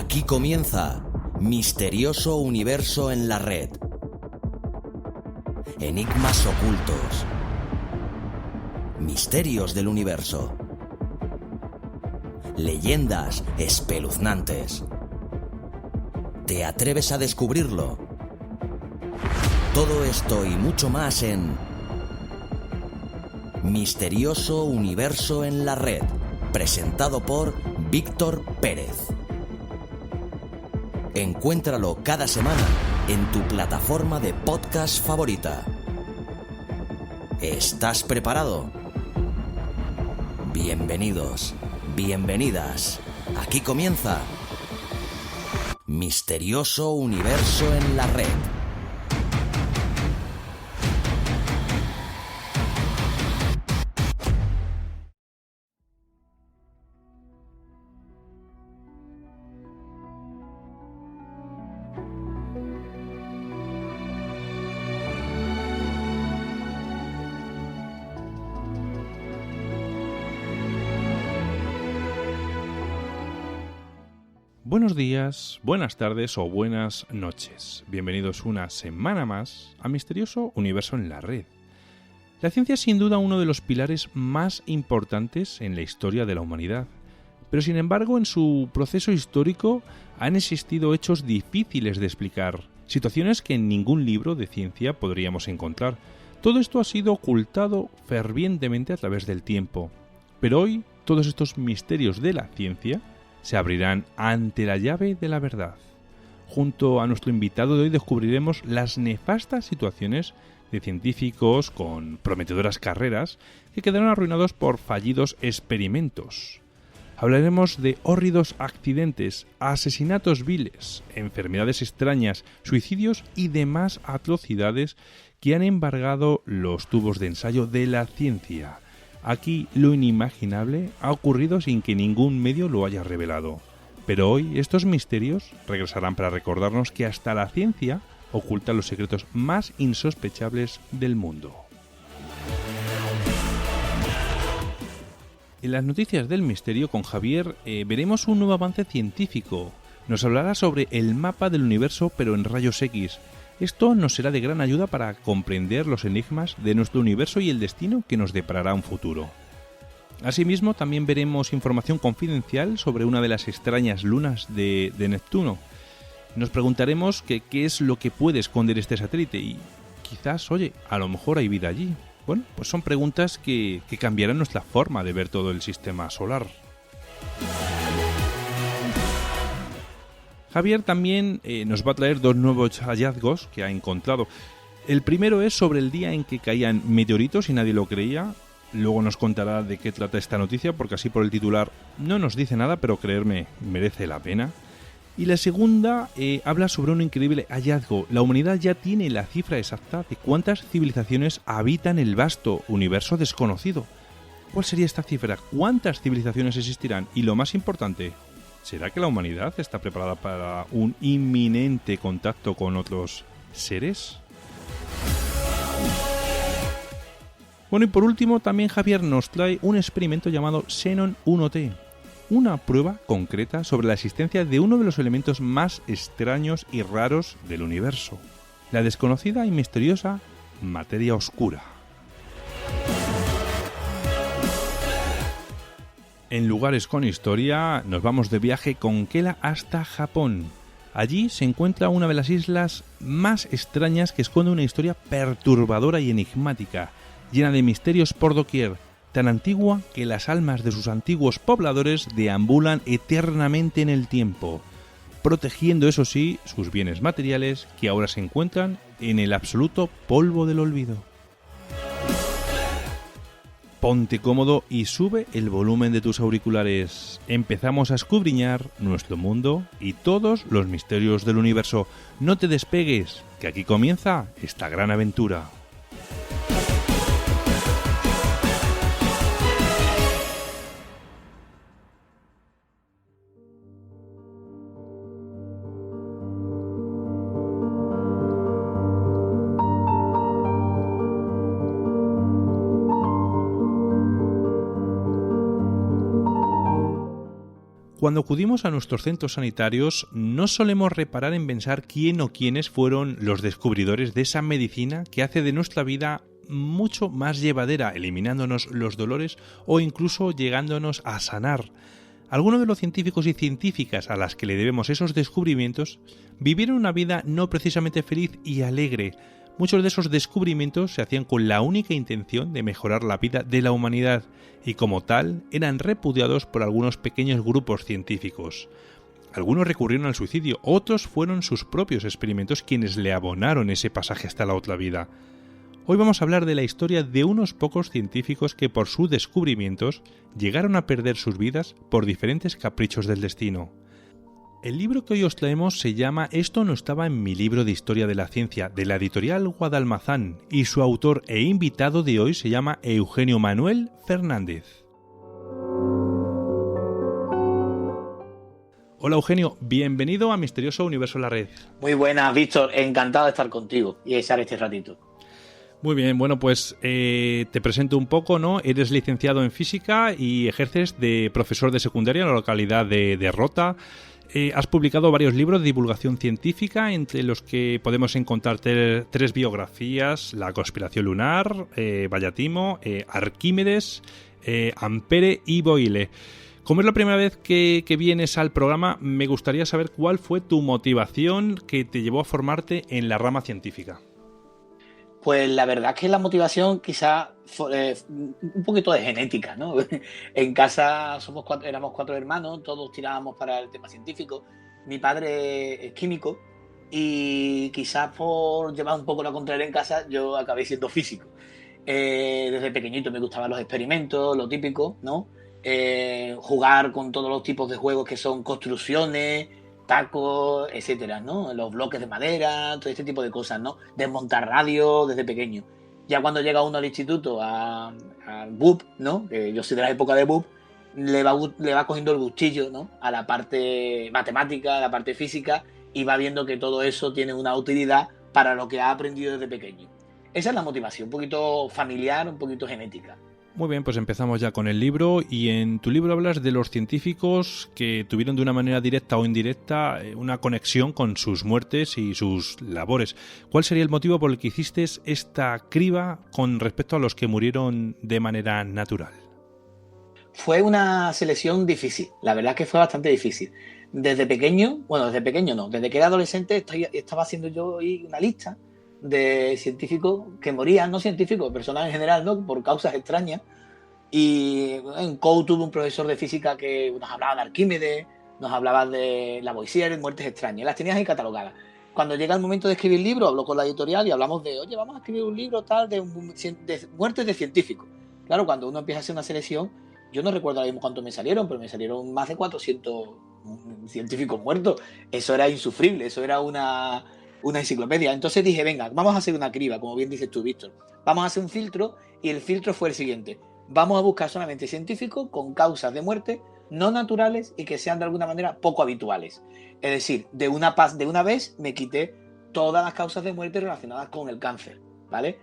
Aquí comienza Misterioso Universo en la Red. Enigmas ocultos. Misterios del universo. Leyendas espeluznantes. ¿Te atreves a descubrirlo? Todo esto y mucho más en Misterioso Universo en la Red, presentado por Víctor Pérez. Encuéntralo cada semana en tu plataforma de podcast favorita. ¿Estás preparado? Bienvenidos, bienvenidas. Aquí comienza Misterioso Universo en la Red. Buenos días, buenas tardes o buenas noches. Bienvenidos una semana más a Misterioso Universo en la Red. La ciencia es sin duda uno de los pilares más importantes en la historia de la humanidad, pero sin embargo en su proceso histórico han existido hechos difíciles de explicar, situaciones que en ningún libro de ciencia podríamos encontrar. Todo esto ha sido ocultado fervientemente a través del tiempo, pero hoy todos estos misterios de la ciencia se abrirán ante la llave de la verdad. Junto a nuestro invitado de hoy descubriremos las nefastas situaciones de científicos con prometedoras carreras que quedaron arruinados por fallidos experimentos. Hablaremos de hórridos accidentes, asesinatos viles, enfermedades extrañas, suicidios y demás atrocidades que han embargado los tubos de ensayo de la ciencia. Aquí lo inimaginable ha ocurrido sin que ningún medio lo haya revelado. Pero hoy estos misterios regresarán para recordarnos que hasta la ciencia oculta los secretos más insospechables del mundo. En las noticias del misterio con Javier veremos un nuevo avance científico. Nos hablará sobre el mapa del universo pero en rayos X. Esto nos será de gran ayuda para comprender los enigmas de nuestro universo y el destino que nos deparará un futuro. Asimismo, también veremos información confidencial sobre una de las extrañas lunas de Neptuno. Nos preguntaremos qué es lo que puede esconder este satélite y quizás, a lo mejor hay vida allí. Bueno, pues son preguntas que cambiarán nuestra forma de ver todo el sistema solar. Javier también nos va a traer dos nuevos hallazgos que ha encontrado. El primero es sobre el día en que caían meteoritos y nadie lo creía. Luego nos contará de qué trata esta noticia, porque así por el titular no nos dice nada, pero creerme, merece la pena. Y la segunda habla sobre un increíble hallazgo. La humanidad ya tiene la cifra exacta de cuántas civilizaciones habitan el vasto universo desconocido. ¿Cuál sería esta cifra? ¿Cuántas civilizaciones existirán? Y lo más importante, ¿será que la humanidad está preparada para un inminente contacto con otros seres? Bueno, y por último, también Javier nos trae un experimento llamado Xenon 1T, una prueba concreta sobre la existencia de uno de los elementos más extraños y raros del universo, la desconocida y misteriosa materia oscura. En lugares con historia, nos vamos de viaje con Kela hasta Japón. Allí se encuentra una de las islas más extrañas que esconde una historia perturbadora y enigmática, llena de misterios por doquier, tan antigua que las almas de sus antiguos pobladores deambulan eternamente en el tiempo, protegiendo, eso sí, sus bienes materiales que ahora se encuentran en el absoluto polvo del olvido. Ponte cómodo y sube el volumen de tus auriculares. Empezamos a escudriñar nuestro mundo y todos los misterios del universo. No te despegues, que aquí comienza esta gran aventura. Cuando acudimos a nuestros centros sanitarios, no solemos reparar en pensar quién o quiénes fueron los descubridores de esa medicina que hace de nuestra vida mucho más llevadera, eliminándonos los dolores o incluso llegándonos a sanar. Algunos de los científicos y científicas a las que le debemos esos descubrimientos vivieron una vida no precisamente feliz y alegre. Muchos de esos descubrimientos se hacían con la única intención de mejorar la vida de la humanidad y como tal eran repudiados por algunos pequeños grupos científicos. Algunos recurrieron al suicidio, otros fueron sus propios experimentos quienes le abonaron ese pasaje hasta la otra vida. Hoy vamos a hablar de la historia de unos pocos científicos que por sus descubrimientos llegaron a perder sus vidas por diferentes caprichos del destino. El libro que hoy os traemos se llama Esto no estaba en mi libro de historia de la ciencia, de la editorial Guadalmazán, y su autor e invitado de hoy se llama Eugenio Manuel Fernández. Hola Eugenio, bienvenido a Misterioso Universo en la Red. Muy buenas, Víctor, encantado de estar contigo y echar este ratito. Muy bien, bueno, pues te presento un poco, ¿no? Eres licenciado en física y ejerces de profesor de secundaria en la localidad de Rota. Has publicado varios libros de divulgación científica, entre los que podemos encontrar tres biografías: La conspiración lunar, Vallatimo, Arquímedes, Ampere y Boyle. Como es la primera vez que vienes al programa, me gustaría saber cuál fue tu motivación que te llevó a formarte en la rama científica. Pues la verdad es que la motivación quizá fue un poquito de genética, ¿no? En casa éramos 4 hermanos, todos tirábamos para el tema científico. Mi padre es químico y quizás por llevar un poco la contraria en casa yo acabé siendo físico. Desde pequeñito me gustaban los experimentos, lo típico, ¿no? Jugar con todos los tipos de juegos que son construcciones, tacos, etcétera, ¿no? Los bloques de madera, todo este tipo de cosas, ¿no? Desmontar radios desde pequeño. Ya cuando llega uno al instituto, al BUP, ¿no? Que yo soy de la época de BUP, le va cogiendo el gustillo, ¿no? A la parte matemática, a la parte física, y va viendo que todo eso tiene una utilidad para lo que ha aprendido desde pequeño. Esa es la motivación, un poquito familiar, un poquito genética. Muy bien, pues empezamos ya con el libro, y en tu libro hablas de los científicos que tuvieron de una manera directa o indirecta una conexión con sus muertes y sus labores. ¿Cuál sería el motivo por el que hiciste esta criba con respecto a los que murieron de manera natural? Fue una selección difícil, la verdad es que fue bastante difícil. Desde que era adolescente estaba haciendo yo una lista de científicos que morían, no científicos, personas en general, ¿no? Por causas extrañas. Y en COU tuve un profesor de física que nos hablaba de Arquímedes, nos hablaba de Lavoisier, muertes extrañas, las tenías ahí catalogadas. Cuando llega el momento de escribir el libro, hablo con la editorial y hablamos de, oye, vamos a escribir un libro tal de muertes de científicos. Claro, cuando uno empieza a hacer una selección, yo no recuerdo ahora mismo cuántos me salieron, pero me salieron más de 400 científicos muertos. Eso era insufrible, eso era una enciclopedia. Entonces dije, venga, vamos a hacer una criba, como bien dices tú, Víctor. Vamos a hacer un filtro, y el filtro fue el siguiente. Vamos a buscar solamente científicos con causas de muerte no naturales y que sean de alguna manera poco habituales. Es decir, de una vez me quité todas las causas de muerte relacionadas con el cáncer, ¿vale?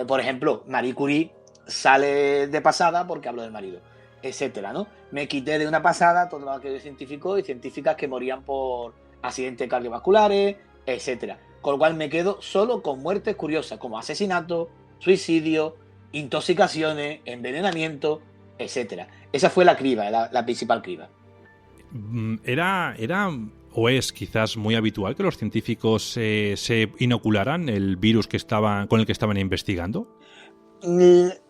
Por ejemplo, Marie Curie sale de pasada porque habló del marido, etcétera, ¿no? Me quité de una pasada todos aquellos científicos y científicas que morían por accidentes cardiovasculares, etcétera. Con lo cual me quedo solo con muertes curiosas como asesinato, suicidio, intoxicaciones, envenenamiento, etcétera. Esa fue la criba, la principal criba. Era o es quizás muy habitual que los científicos se inocularan el virus con el que estaban investigando.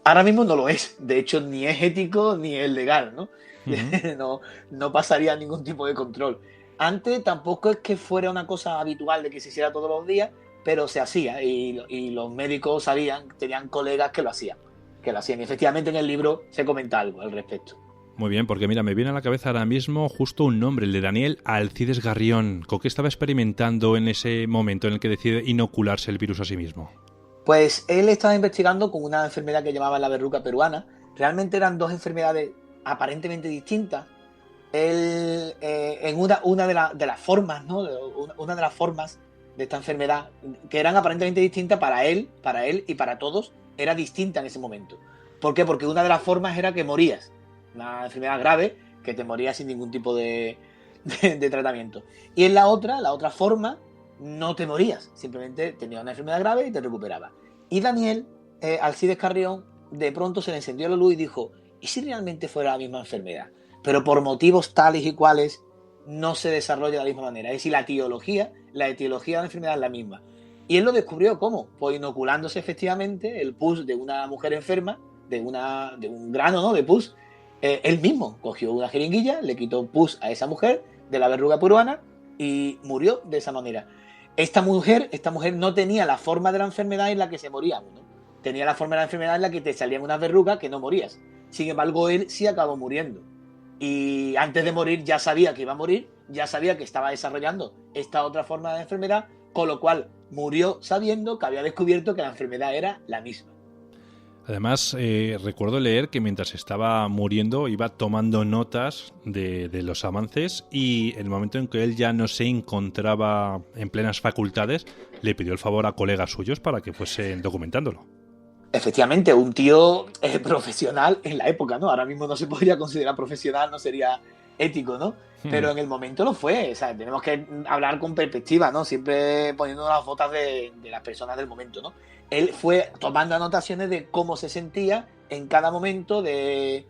Ahora mismo no lo es. De hecho, ni es ético ni es legal, ¿no? Uh-huh. No pasaría ningún tipo de control. Antes tampoco es que fuera una cosa habitual de que se hiciera todos los días, pero se hacía y los médicos tenían colegas que lo hacían. Y efectivamente en el libro se comenta algo al respecto. Muy bien, porque mira, me viene a la cabeza ahora mismo justo un nombre, el de Daniel Alcides Garrión. ¿Con qué estaba experimentando en ese momento en el que decide inocularse el virus a sí mismo? Pues él estaba investigando con una enfermedad que llamaban la verruga peruana. Realmente eran dos enfermedades aparentemente distintas. Él, en una de las formas, ¿no? Una de las formas de esta enfermedad, que eran aparentemente distintas para él y para todos, era distinta en ese momento. ¿Por qué? Porque una de las formas era que morías. Una enfermedad grave que te morías sin ningún tipo de tratamiento. Y en la otra forma, no te morías, simplemente tenías una enfermedad grave y te recuperabas. Y Daniel, Alcides Carrión, de pronto se le encendió la luz y dijo, ¿y si realmente fuera la misma enfermedad? Pero por motivos tales y cuales no se desarrolla de la misma manera. Es decir, la etiología de la enfermedad es la misma. Y él lo descubrió, ¿cómo? Pues inoculándose efectivamente el pus de una mujer enferma, de un grano, ¿no?, de pus. Él mismo cogió una jeringuilla, le quitó pus a esa mujer de la verruga peruana y murió de esa manera. Esta mujer no tenía la forma de la enfermedad en la que se moría uno. Tenía la forma de la enfermedad en la que te salían unas verrugas que no morías. Sin embargo, él sí acabó muriendo. Y antes de morir ya sabía que iba a morir, ya sabía que estaba desarrollando esta otra forma de enfermedad, con lo cual murió sabiendo que había descubierto que la enfermedad era la misma. Además, recuerdo leer que mientras estaba muriendo iba tomando notas de los avances, y el momento en que él ya no se encontraba en plenas facultades, le pidió el favor a colegas suyos para que fuesen documentándolo. Efectivamente, un tío profesional en la época, ¿no? Ahora mismo no se podría considerar profesional, no sería ético, ¿no? Pero en el momento lo fue. O sea, tenemos que hablar con perspectiva, ¿no? Siempre poniendo las botas de las personas del momento, ¿no? Él fue tomando anotaciones de cómo se sentía en cada momento, de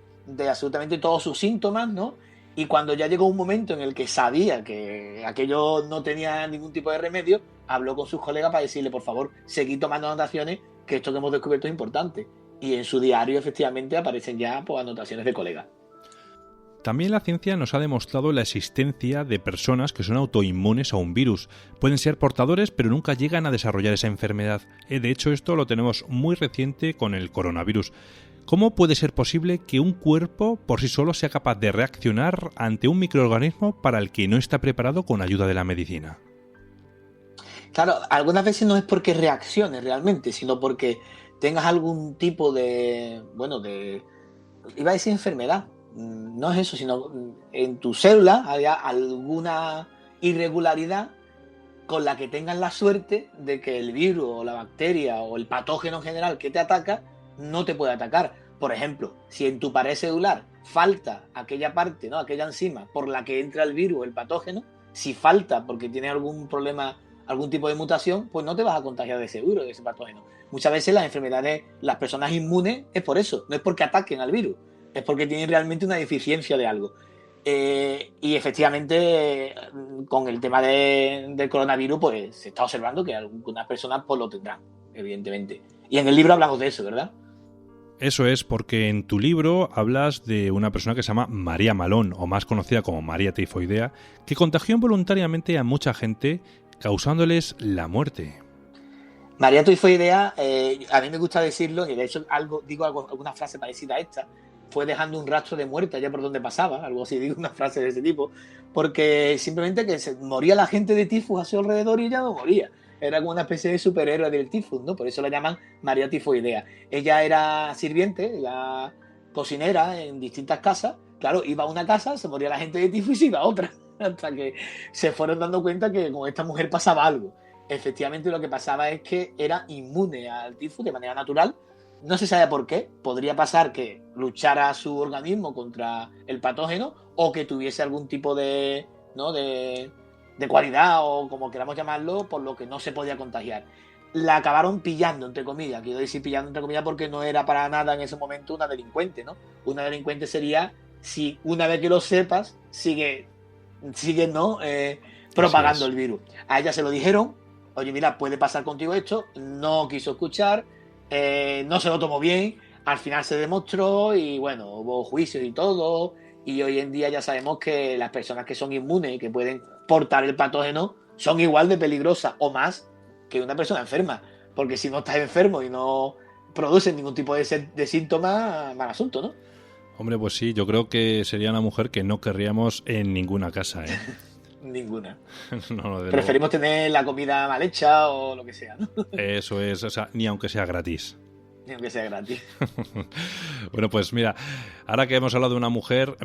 absolutamente todos sus síntomas, ¿no? Y cuando ya llegó un momento en el que sabía que aquello no tenía ningún tipo de remedio, habló con sus colegas para decirle, por favor, seguid tomando anotaciones, que esto que hemos descubierto es importante. Y en su diario, efectivamente, aparecen ya, pues, anotaciones de colegas. También la ciencia nos ha demostrado la existencia de personas que son autoinmunes a un virus. Pueden ser portadores, pero nunca llegan a desarrollar esa enfermedad. De hecho, esto lo tenemos muy reciente con el coronavirus. ¿Cómo puede ser posible que un cuerpo por sí solo sea capaz de reaccionar ante un microorganismo para el que no está preparado con ayuda de la medicina? Claro, algunas veces no es porque reacciones realmente, sino porque tengas algún tipo de, iba a decir enfermedad. No es eso, sino en tu célula haya alguna irregularidad con la que tengas la suerte de que el virus o la bacteria o el patógeno en general que te ataca no te puede atacar. Por ejemplo, si en tu pared celular falta aquella parte, ¿no?, aquella enzima por la que entra el virus o el patógeno, si falta porque tiene algún problema, algún tipo de mutación, pues no te vas a contagiar de ese virus, de ese patógeno. Muchas veces las enfermedades, las personas inmunes, es por eso, no es porque ataquen al virus, es porque tienen realmente una deficiencia de algo. Y efectivamente, con el tema del coronavirus, pues se está observando que algunas personas pues lo tendrán, evidentemente. Y en el libro hablamos de eso, ¿verdad? Eso es, porque en tu libro hablas de una persona que se llama María Malón, o más conocida como María Tifoidea, que contagió involuntariamente a mucha gente, causándoles la muerte. María Tifoidea, a mí me gusta decirlo, y de hecho alguna frase parecida a esta, fue dejando un rastro de muerte allá por donde pasaba, algo así, digo una frase de ese tipo, porque simplemente que se moría la gente de tifus a su alrededor y ella no moría. Era como una especie de superhéroe del tifus, ¿no? Por eso la llaman María Tifoidea. Ella era sirviente, ella cocinera en distintas casas. Claro, iba a una casa, se moría la gente de tifus y se iba a otra. Hasta que se fueron dando cuenta que con esta mujer pasaba algo. Efectivamente, lo que pasaba es que era inmune al tifus de manera natural. No se sabe por qué. Podría pasar que luchara su organismo contra el patógeno o que tuviese algún tipo de cualidad, o como queramos llamarlo, por lo que no se podía contagiar. La acabaron pillando, entre comillas. Quiero decir pillando, entre comillas, porque no era para nada en ese momento una delincuente, ¿no? Una delincuente sería si una vez que lo sepas, sigue ¿no? Propagando el virus. A ella se lo dijeron, oye, mira, puede pasar contigo esto. No quiso escuchar, no se lo tomó bien. Al final se demostró y bueno, hubo juicios y todo. Y hoy en día ya sabemos que las personas que son inmunes y que pueden portar el patógeno son igual de peligrosas o más que una persona enferma. Porque si no estás enfermo y no produces ningún tipo de síntomas, mal asunto, ¿no? Hombre, pues sí, yo creo que sería una mujer que no querríamos en ninguna casa, ¿eh? Ninguna. No, preferimos tener la comida mal hecha o lo que sea, ¿no? Eso es, o sea, ni aunque sea gratis. Ni aunque sea gratis. Bueno, pues mira, ahora que hemos hablado de una mujer,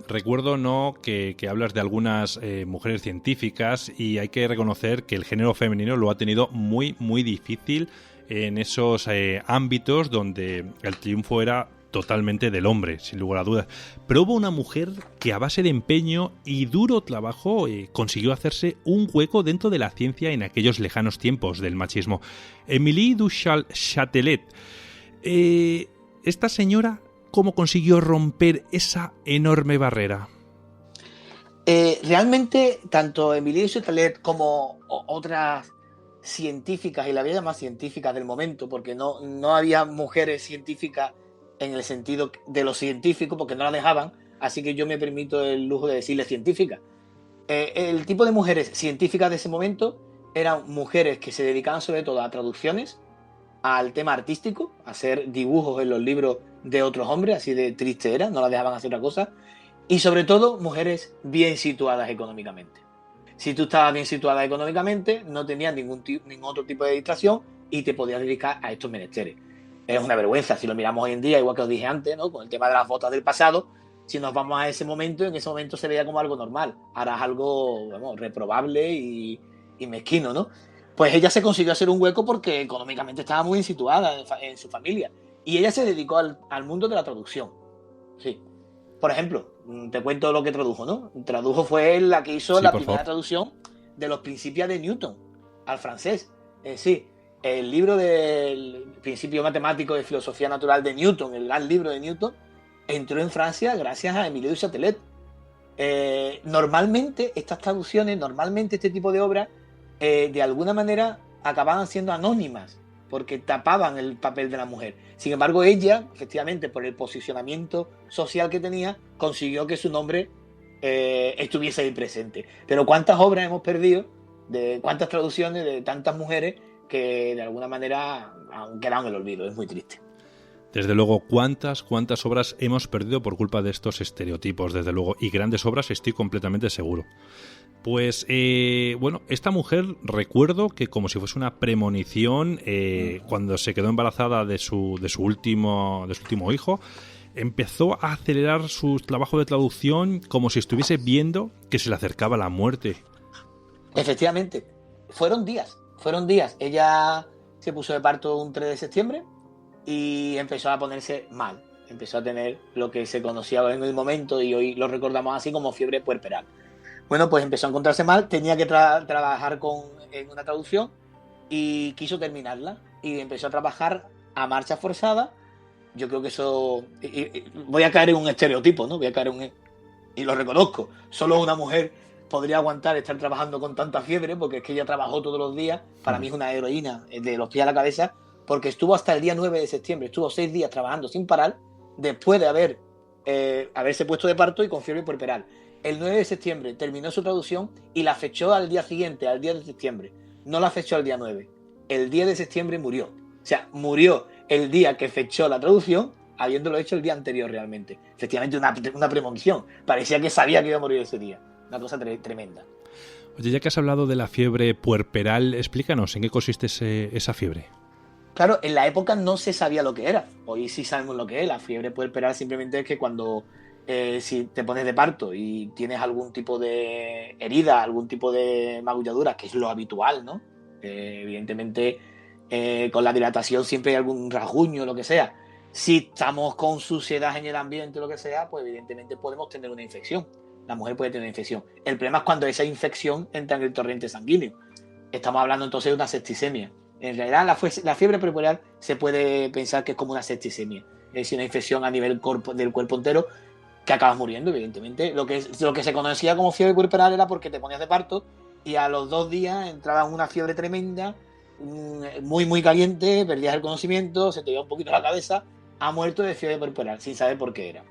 recuerdo que hablas de algunas mujeres científicas, y hay que reconocer que el género femenino lo ha tenido muy, muy difícil en esos ámbitos donde el triunfo era totalmente del hombre, sin lugar a dudas. Pero hubo una mujer que a base de empeño y duro trabajo consiguió hacerse un hueco dentro de la ciencia en aquellos lejanos tiempos del machismo. Émilie du Châtelet. Esta señora, ¿cómo consiguió romper esa enorme barrera? Realmente, tanto Émilie du Châtelet como otras científicas, y la voy a llamar científicas del momento, porque no había mujeres científicas en el sentido de lo científico, porque no la dejaban, así que yo me permito el lujo de decirle científicas. El tipo de mujeres científicas de ese momento eran mujeres que se dedicaban sobre todo a traducciones, al tema artístico, a hacer dibujos en los libros de otros hombres, así de triste era, no las dejaban hacer otra cosa, y sobre todo mujeres bien situadas económicamente. Si tú estabas bien situada económicamente, no tenías ningún otro tipo de distracción y te podías dedicar a estos menesteres. Es una vergüenza si lo miramos hoy en día, igual que os dije antes, ¿no? Con el tema de las botas del pasado. Si nos vamos a ese momento, en ese momento se veía como algo normal. Ahora es algo, vamos, reprobable y mezquino, ¿no? Pues ella se consiguió hacer un hueco porque económicamente estaba muy bien situada en su familia. Y ella se dedicó al mundo de la traducción. Sí. Por ejemplo, te cuento lo que tradujo, ¿no? Fue la que hizo la primera traducción de los Principios de Newton al francés. Sí, el libro del Principio Matemático de Filosofía Natural de Newton, el gran libro de Newton, entró en Francia gracias a Émilie du Châtelet. Normalmente estas traducciones, este tipo de obras, de alguna manera acababan siendo anónimas, porque tapaban el papel de la mujer. Sin embargo, ella, efectivamente, por el posicionamiento social que tenía, consiguió que su nombre estuviese ahí presente. Pero ¿cuántas obras hemos perdido? De cuántas traducciones de tantas mujeres que de alguna manera han quedado en el olvido. Es muy triste. Desde luego, cuántas obras hemos perdido por culpa de estos estereotipos, desde luego, y grandes obras, estoy completamente seguro. Pues, bueno, esta mujer, recuerdo que como si fuese una premonición, cuando se quedó embarazada de su último hijo, empezó a acelerar su trabajo de traducción como si estuviese viendo que se le acercaba la muerte. Efectivamente, fueron días. Ella se puso de parto un 3 de septiembre y empezó a ponerse mal. Empezó a tener lo que se conocía en el momento y hoy lo recordamos así como fiebre puerperal. Bueno, pues empezó a encontrarse mal, tenía que trabajar en una traducción y quiso terminarla y empezó a trabajar a marcha forzada. Yo creo que eso... voy a caer en un estereotipo, ¿no? Y lo reconozco. Solo una mujer podría aguantar estar trabajando con tanta fiebre, porque es que ella trabajó todos los días. Para mí es una heroína de los pies a la cabeza, porque estuvo hasta el día 9 de septiembre, estuvo 6 días trabajando sin parar, después de haberse puesto de parto y con fiebre puerperal. El 9 de septiembre terminó su traducción y la fechó al día siguiente, al 10 de septiembre. No la fechó al día 9. El 10 de septiembre murió. O sea, murió el día que fechó la traducción, habiéndolo hecho el día anterior realmente. Efectivamente, una premonición. Parecía que sabía que iba a morir ese día. Una cosa tremenda. Oye, ya que has hablado de la fiebre puerperal, explícanos, ¿en qué consiste esa fiebre? Claro, en la época no se sabía lo que era. Hoy sí sabemos lo que es. La fiebre puerperal simplemente es que cuando... si te pones de parto y tienes algún tipo de herida, algún tipo de magulladura, que es lo habitual, ¿no? Evidentemente, con la dilatación siempre hay algún rasguño, lo que sea. Si estamos con suciedad en el ambiente, lo que sea, pues evidentemente podemos tener una infección. La mujer puede tener una infección. El problema es cuando esa infección entra en el torrente sanguíneo. Estamos hablando entonces de una septicemia. En realidad, la fiebre puerperal se puede pensar que es como una septicemia. Es decir, una infección a nivel del cuerpo entero, que acabas muriendo, evidentemente. Lo que se conocía como fiebre puerperal era porque te ponías de parto y a los 2 días entraba en una fiebre tremenda, muy, muy caliente, perdías el conocimiento, se te iba un poquito la cabeza, ha muerto de fiebre puerperal, sin saber por qué era.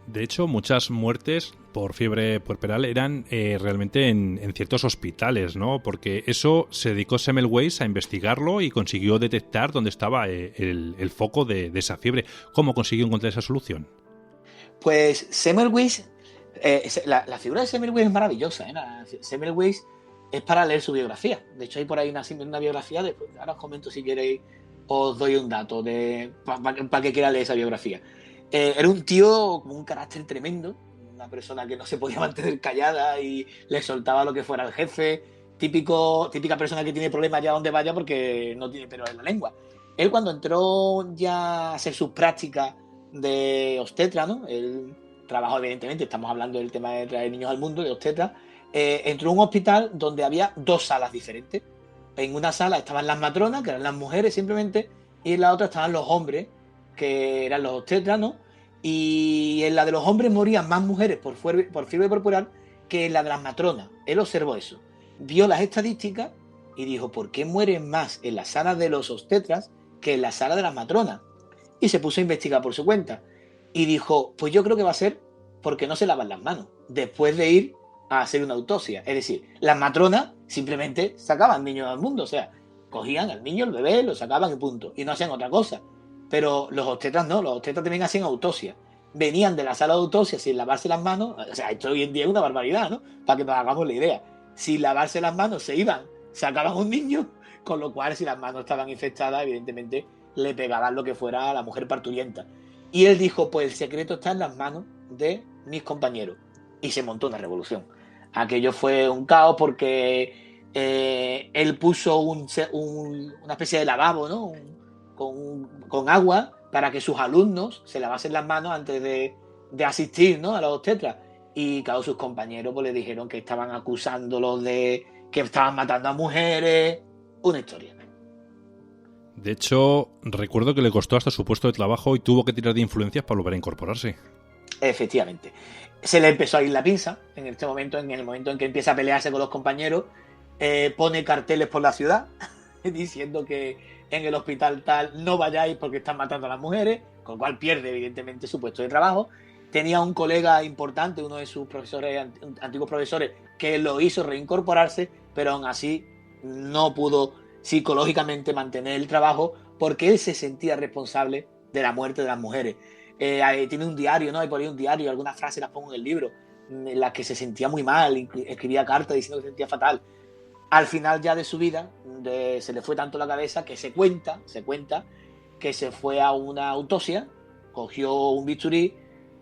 De hecho, muchas muertes por fiebre puerperal eran realmente en ciertos hospitales, ¿no? Porque eso se dedicó Semmelweis a investigarlo y consiguió detectar dónde estaba el foco de esa fiebre. ¿Cómo consiguió encontrar esa solución? Pues Semmelweis, la figura de Semmelweis es maravillosa, ¿eh? Semmelweis es para leer su biografía. De hecho, hay por ahí una biografía. Después, ahora os comento si queréis, os doy un dato para que quiera leer esa biografía. Era un tío con un carácter tremendo, una persona que no se podía mantener callada y le soltaba lo que fuera el jefe. Típica persona que tiene problemas allá donde vaya porque no tiene pelo en la lengua. Él, cuando entró ya a hacer sus prácticas de obstetra, ¿no? Él trabajó, evidentemente, estamos hablando del tema de traer niños al mundo, de obstetra. Entró a un hospital donde había 2 salas diferentes. En una sala estaban las matronas, que eran las mujeres simplemente, y en la otra estaban los hombres, que eran los obstetras, ¿no? Y en la de los hombres morían más mujeres por fiebre corporal que en la de las matronas. Él observó eso, vio las estadísticas y dijo, ¿por qué mueren más en la sala de los obstetras que en la sala de las matronas? Y se puso a investigar por su cuenta. Y dijo, pues yo creo que va a ser porque no se lavan las manos después de ir a hacer una autopsia. Es decir, las matronas simplemente sacaban niños al mundo. O sea, cogían al niño, el bebé, lo sacaban y punto. Y no hacían otra cosa. Pero los obstetras no, los obstetras también hacían autopsia. Venían de la sala de autopsia sin lavarse las manos. O sea, esto hoy en día es una barbaridad, ¿no? Para que nos hagamos la idea. Sin lavarse las manos se iban, sacaban un niño, con lo cual si las manos estaban infectadas, evidentemente le pegaban lo que fuera a la mujer parturienta. Y él dijo, pues el secreto está en las manos de mis compañeros. Y se montó una revolución. Aquello fue un caos porque él puso una especie de lavabo, ¿no? Con agua para que sus alumnos se lavasen las manos antes de asistir, ¿no? A los obstetras. Y claro, sus compañeros pues, le dijeron que estaban acusándolos de que estaban matando a mujeres. Una historia. De hecho, recuerdo que le costó hasta su puesto de trabajo y tuvo que tirar de influencias para volver a incorporarse. Efectivamente. Se le empezó a ir la pinza en el momento en que empieza a pelearse con los compañeros. Pone carteles por la ciudad diciendo que en el hospital tal no vayáis porque están matando a las mujeres, con lo cual pierde evidentemente su puesto de trabajo. Tenía un colega importante, uno de sus profesores, antiguos profesores, que lo hizo reincorporarse, pero aún así no pudo psicológicamente mantener el trabajo porque él se sentía responsable de la muerte de las mujeres. Tiene un diario, ¿no? Hay por ahí un diario, algunas frases las pongo en el libro, en las que se sentía muy mal, escribía cartas diciendo que se sentía fatal. Al final ya de su vida se le fue tanto la cabeza que se cuenta que se fue a una autopsia, cogió un bisturí,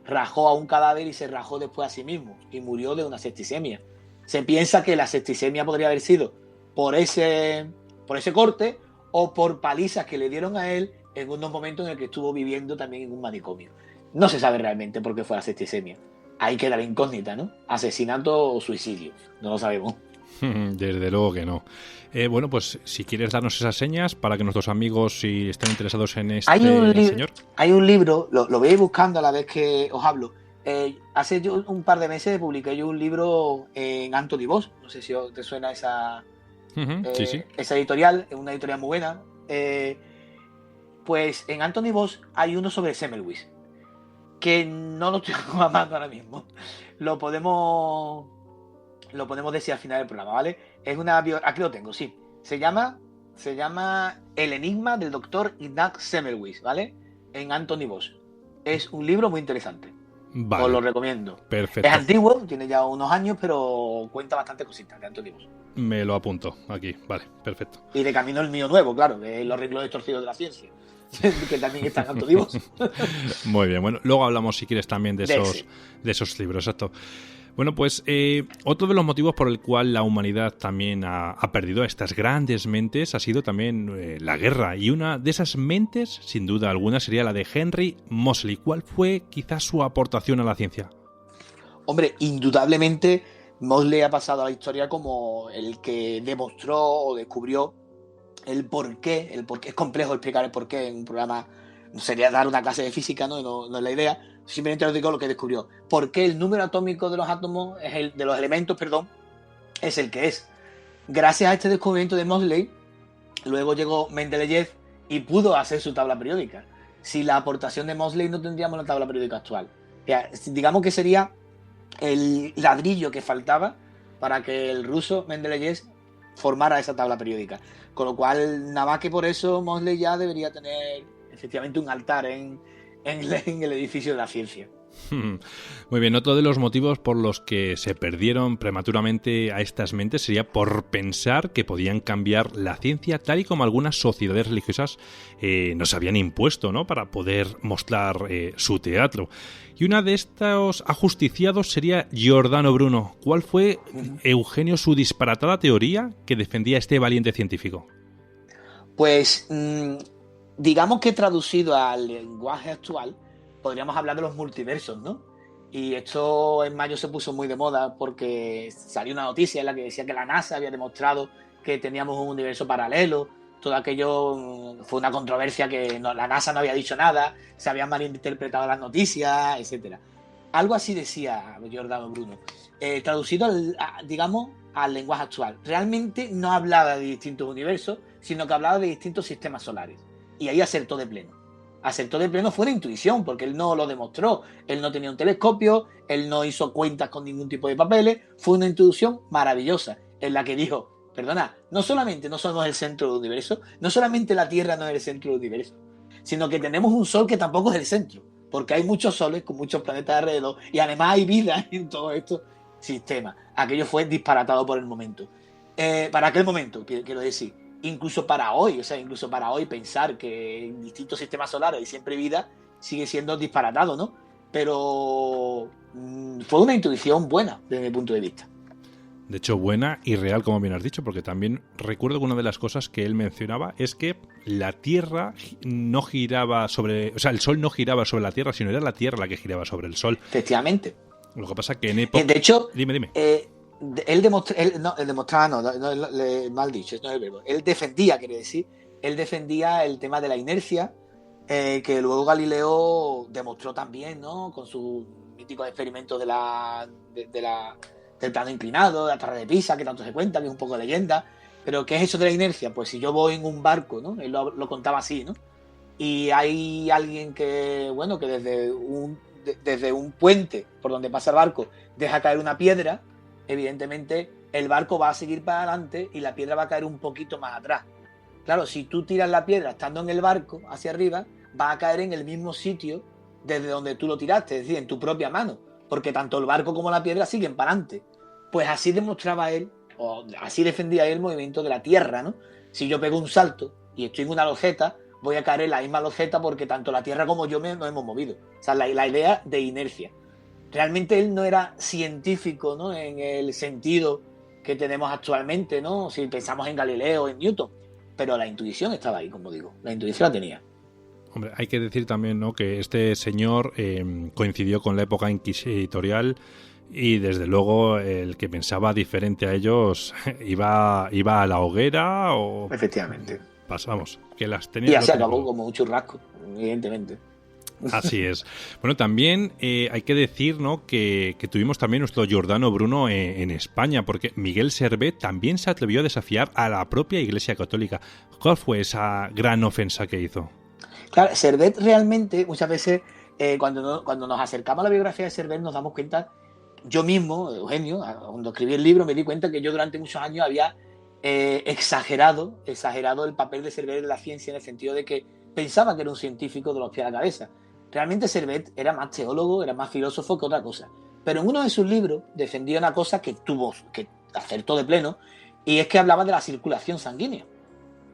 rajó a un cadáver y se rajó después a sí mismo y murió de una septicemia. Se piensa que la septicemia podría haber sido por ese corte o por palizas que le dieron a él en unos momentos en el que estuvo viviendo también en un manicomio. No se sabe realmente por qué fue la septicemia. Ahí queda la incógnita, ¿no? Asesinato o suicidio. No lo sabemos. Desde luego que no. Bueno, pues si quieres darnos esas señas para que nuestros amigos, si están interesados en este señor. Hay un libro, lo voy buscando a la vez que os hablo. Hace un par de meses publiqué yo un libro en Anthony Bosch. No sé si te suena esa, sí. esa editorial. Es una editorial muy buena. Pues en Anthony Bosch hay uno sobre Semmelweis, que no lo estoy amando ahora mismo. Lo podemos decir al final del programa, ¿vale? Es aquí lo tengo, sí. Se llama El enigma del doctor Ignaz Semmelweis, ¿vale? En Anthony Bosch. Es un libro muy interesante. Vale. Os lo recomiendo. Perfecto. Es antiguo, tiene ya unos años, pero cuenta bastante cositas de Anthony Bosch. Me lo apunto aquí, vale, perfecto. Y de camino el mío nuevo, claro, de los arreglos destorcidos de la ciencia, que también están Anthony Bosch. Muy bien, bueno, luego hablamos si quieres también de esos libros, exacto. Bueno, pues otro de los motivos por el cual la humanidad también ha perdido a estas grandes mentes ha sido también la guerra. Y una de esas mentes, sin duda alguna, sería la de Henry Moseley. ¿Cuál fue quizás su aportación a la ciencia? Hombre, indudablemente Moseley ha pasado a la historia como el que demostró o descubrió el porqué. Es complejo explicar el porqué en un programa. Sería dar una clase de física, no es la idea. Simplemente os digo lo que descubrió. ¿Por qué el número atómico de los átomos, de los elementos, es el que es? Gracias a este descubrimiento de Moseley, luego llegó Mendeleev y pudo hacer su tabla periódica. Sin la aportación de Moseley no tendríamos la tabla periódica actual. O sea, digamos que sería el ladrillo que faltaba para que el ruso Mendeleev formara esa tabla periódica. Con lo cual, nada más que por eso, Moseley ya debería tener efectivamente un altar en el edificio de la ciencia. Muy bien, otro de los motivos por los que se perdieron prematuramente a estas mentes sería por pensar que podían cambiar la ciencia tal y como algunas sociedades religiosas nos habían impuesto, ¿no? Para poder mostrar su teatro. Y una de estos ajusticiados sería Giordano Bruno. ¿Cuál fue, Eugenio, su disparatada teoría que defendía este valiente científico? Pues digamos que traducido al lenguaje actual, podríamos hablar de los multiversos, ¿no? Y esto en mayo se puso muy de moda porque salió una noticia en la que decía que la NASA había demostrado que teníamos un universo paralelo. Todo aquello fue una controversia que la NASA no había dicho nada, se habían malinterpretado las noticias, etcétera. Algo así decía Giordano Bruno. Traducido, digamos, al lenguaje actual. Realmente no hablaba de distintos universos, sino que hablaba de distintos sistemas solares. Y ahí acertó de pleno. Acertó de pleno, fue una intuición, porque él no lo demostró. Él no tenía un telescopio, él no hizo cuentas con ningún tipo de papeles. Fue una intuición maravillosa, en la que dijo, perdona, no solamente no somos el centro del universo, no solamente la Tierra no es el centro del universo, sino que tenemos un sol que tampoco es el centro, porque hay muchos soles con muchos planetas alrededor, y además hay vida en todos estos sistemas. Aquello fue disparatado por el momento. Para aquel momento, quiero decir. Incluso para hoy pensar que en distintos sistemas solares hay siempre vida sigue siendo disparatado, ¿no? Pero fue una intuición buena desde mi punto de vista. De hecho, buena y real, como bien has dicho, porque también recuerdo que una de las cosas que él mencionaba es que la Tierra no giraba sobre... O sea, el Sol no giraba sobre la Tierra, sino era la Tierra la que giraba sobre el Sol. Efectivamente. Lo que pasa que en época... De hecho... Dime. Él demostraba, mal dicho, no es el verbo. Él defendía el tema de la inercia, que luego Galileo demostró también, ¿no? Con sus míticos experimentos del plano inclinado, de la Torre de Pisa, que tanto se cuenta, que es un poco leyenda. Pero ¿qué es eso de la inercia? Pues si yo voy en un barco, ¿no? Él lo contaba así, ¿no? Y hay alguien que desde un puente por donde pasa el barco deja caer una piedra. Evidentemente el barco va a seguir para adelante y la piedra va a caer un poquito más atrás. Claro, si tú tiras la piedra estando en el barco hacia arriba, va a caer en el mismo sitio desde donde tú lo tiraste, es decir, en tu propia mano, porque tanto el barco como la piedra siguen para adelante. Pues así demostraba él, o así defendía él el movimiento de la Tierra, ¿no? Si yo pego un salto y estoy en una loseta, voy a caer en la misma loseta porque tanto la Tierra como yo nos hemos movido. O sea, la idea de inercia. Realmente él no era científico, ¿no? En el sentido que tenemos actualmente, ¿no? Si pensamos en Galileo, en Newton. Pero la intuición estaba ahí, como digo. La intuición la tenía. Hombre, hay que decir también, ¿no?, que este señor coincidió con la época inquisitorial y desde luego el que pensaba diferente a ellos iba a la hoguera o... Efectivamente. Pasamos, que las tenía... Y ya se acabó como un churrasco, evidentemente. Así es. Bueno, también hay que decir, ¿no?, que tuvimos también nuestro Giordano Bruno en España, porque Miguel Servet también se atrevió a desafiar a la propia Iglesia Católica. ¿Cuál fue esa gran ofensa que hizo? Claro, Servet realmente, muchas veces, cuando nos acercamos a la biografía de Servet, nos damos cuenta, yo mismo, Eugenio, cuando escribí el libro, me di cuenta que yo durante muchos años había exagerado el papel de Servet en la ciencia, en el sentido de que pensaba que era un científico de los pies a la cabeza. Realmente Servet era más teólogo, era más filósofo que otra cosa. Pero en uno de sus libros defendía una cosa que acertó de pleno, y es que hablaba de la circulación sanguínea.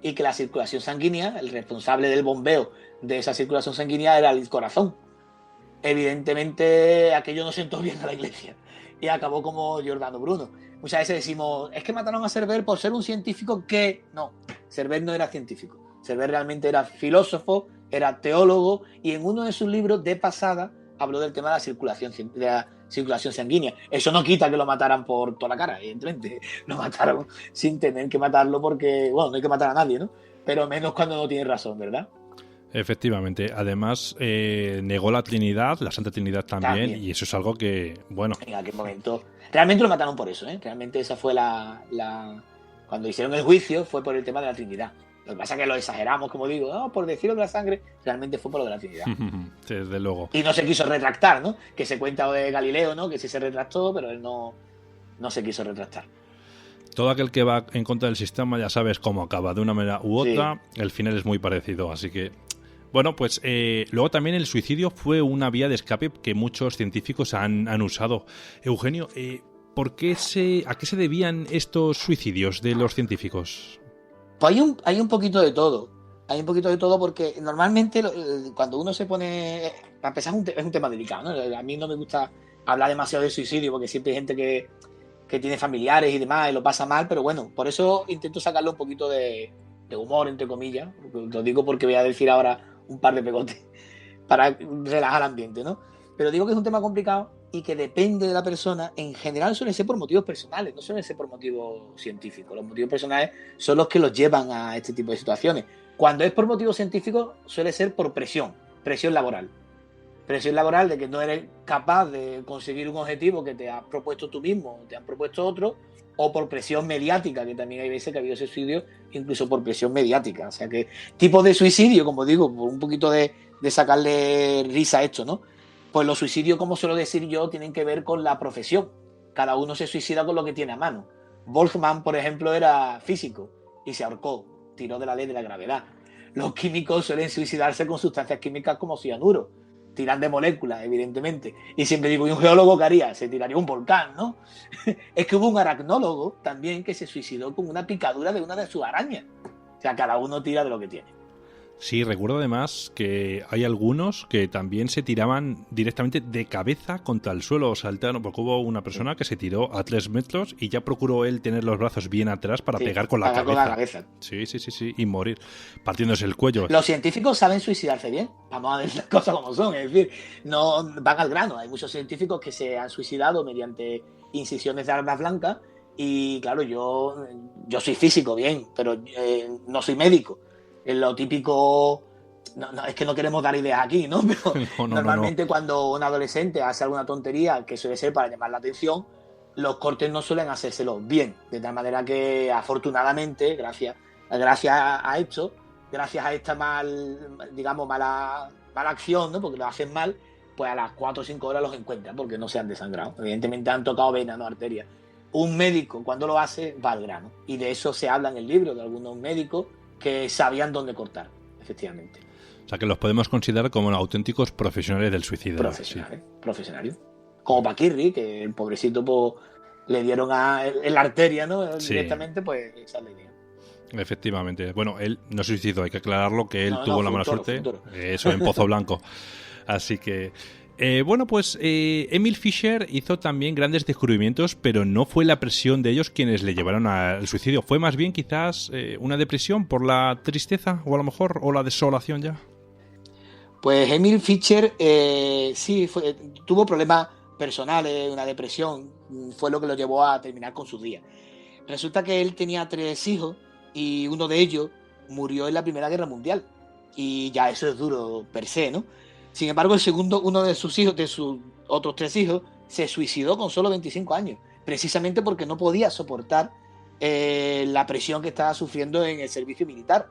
Y que la circulación sanguínea, el responsable del bombeo de esa circulación sanguínea era el corazón. Evidentemente aquello no sentó bien a la Iglesia y acabó como Giordano Bruno. Muchas veces decimos, es que mataron a Servet por ser un científico que... No, Servet no era científico. Servet realmente era filósofo, era teólogo, y en uno de sus libros de pasada habló del tema de la circulación sanguínea. Eso no quita que lo mataran por toda la cara, evidentemente. Lo mataron sin tener que matarlo porque, bueno, no hay que matar a nadie, ¿no? Pero menos cuando no tiene razón, ¿verdad? Efectivamente. Además, negó la Trinidad, la Santa Trinidad también, y eso es algo que, bueno... En aquel momento... Realmente lo mataron por eso, ¿eh? Realmente esa fue cuando hicieron el juicio fue por el tema de la Trinidad. Lo que pasa es que lo exageramos, como digo, por decirlo de la sangre, realmente fue por lo de la Trinidad. Sí, desde luego. Y no se quiso retractar, ¿no? Que se cuenta de Galileo, ¿no? Que sí se retractó, pero él no se quiso retractar. Todo aquel que va en contra del sistema ya sabes cómo acaba, de una manera u otra. Sí. El final es muy parecido, así que... Bueno, pues luego también el suicidio fue una vía de escape que muchos científicos han usado. Eugenio, ¿a qué se debían estos suicidios de los científicos? Pues hay un poquito de todo. Hay un poquito de todo porque normalmente cuando uno se pone... Para empezar es un tema delicado, ¿no? A mí no me gusta hablar demasiado de suicidio porque siempre hay gente que tiene familiares y demás y lo pasa mal, pero bueno, por eso intento sacarle un poquito de humor, entre comillas. Lo digo porque voy a decir ahora un par de pegotes. para relajar el ambiente, ¿no? Pero digo que es un tema complicado y que depende de la persona. En general suele ser por motivos personales, no suele ser por motivos científicos. Los motivos personales son los que los llevan a este tipo de situaciones. Cuando es por motivos científicos suele ser por presión laboral. Presión laboral de que no eres capaz de conseguir un objetivo que te has propuesto tú mismo, te han propuesto otro, o por presión mediática, que también hay veces que ha habido suicidio incluso por presión mediática. O sea que tipos de suicidio, como digo, por un poquito de sacarle risa a esto, ¿no? Pues los suicidios, como suelo decir yo, tienen que ver con la profesión. Cada uno se suicida con lo que tiene a mano. Boltzmann, por ejemplo, era físico y se ahorcó, tiró de la ley de la gravedad. Los químicos suelen suicidarse con sustancias químicas como cianuro, tiran de moléculas, evidentemente. Y siempre digo, ¿y un geólogo qué haría? Se tiraría un volcán, ¿no? Es que hubo un aracnólogo también que se suicidó con una picadura de una de sus arañas. O sea, cada uno tira de lo que tiene. Sí, recuerdo además que hay algunos que también se tiraban directamente de cabeza contra el suelo, saltaron, porque hubo una persona que se tiró a 3 metros y ya procuró él tener los brazos bien atrás para pegar con la cabeza. Sí, y morir, partiéndose el cuello. Los científicos saben suicidarse bien, vamos a ver las cosas como son, es decir, no van al grano. Hay muchos científicos que se han suicidado mediante incisiones de armas blancas y claro, yo soy físico, bien, pero no soy médico. Lo típico, no, es que no queremos dar ideas aquí, ¿no? Pero normalmente cuando un adolescente hace alguna tontería que suele ser para llamar la atención, los cortes no suelen hacérselos bien, de tal manera que afortunadamente, gracias a esto, gracias a esta mala acción, ¿no? Porque lo hacen mal, pues a las 4 o 5 horas los encuentran porque no se han desangrado. Evidentemente han tocado venas, no arterias. Un médico, cuando lo hace, va al grano. Y de eso se habla en el libro, de algunos médicos que sabían dónde cortar, efectivamente. O sea, que los podemos considerar como auténticos profesionales del suicidio. Profesionales. Como Paquirri, que el pobrecito pues, le dieron en la arteria, ¿no? Sí. Directamente, pues esa es la idea. Efectivamente. Bueno, él no se suicidó, hay que aclararlo, que él tuvo la mala suerte. Eso, en Pozo Blanco. Así que... Emil Fischer hizo también grandes descubrimientos, pero no fue la presión de ellos quienes le llevaron al suicidio. Fue más bien quizás una depresión por la tristeza, o a lo mejor, o la desolación ya. Pues Emil Fischer tuvo problemas personales, una depresión, fue lo que lo llevó a terminar con sus días. Resulta que él tenía 3 hijos y uno de ellos murió en la Primera Guerra Mundial. Y ya eso es duro per se, ¿no? Sin embargo, uno de sus hijos, de sus otros 3 hijos, se suicidó con solo 25 años, precisamente porque no podía soportar la presión que estaba sufriendo en el servicio militar.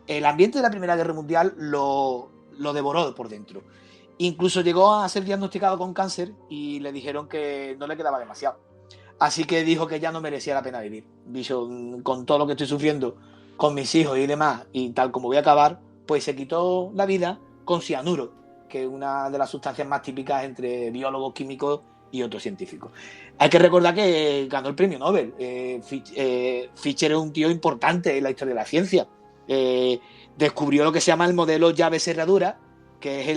El ambiente de la Primera Guerra Mundial lo devoró por dentro. Incluso llegó a ser diagnosticado con cáncer y le dijeron que no le quedaba demasiado. Así que dijo que ya no merecía la pena vivir. Dijo, con todo lo que estoy sufriendo con mis hijos y demás, y tal como voy a acabar, pues se quitó la vida con cianuro, que es una de las sustancias más típicas entre biólogos, químicos y otros científicos. Hay que recordar que ganó el premio Nobel. Fischer es un tío importante en la historia de la ciencia. Descubrió lo que se llama el modelo llave-cerradura, que es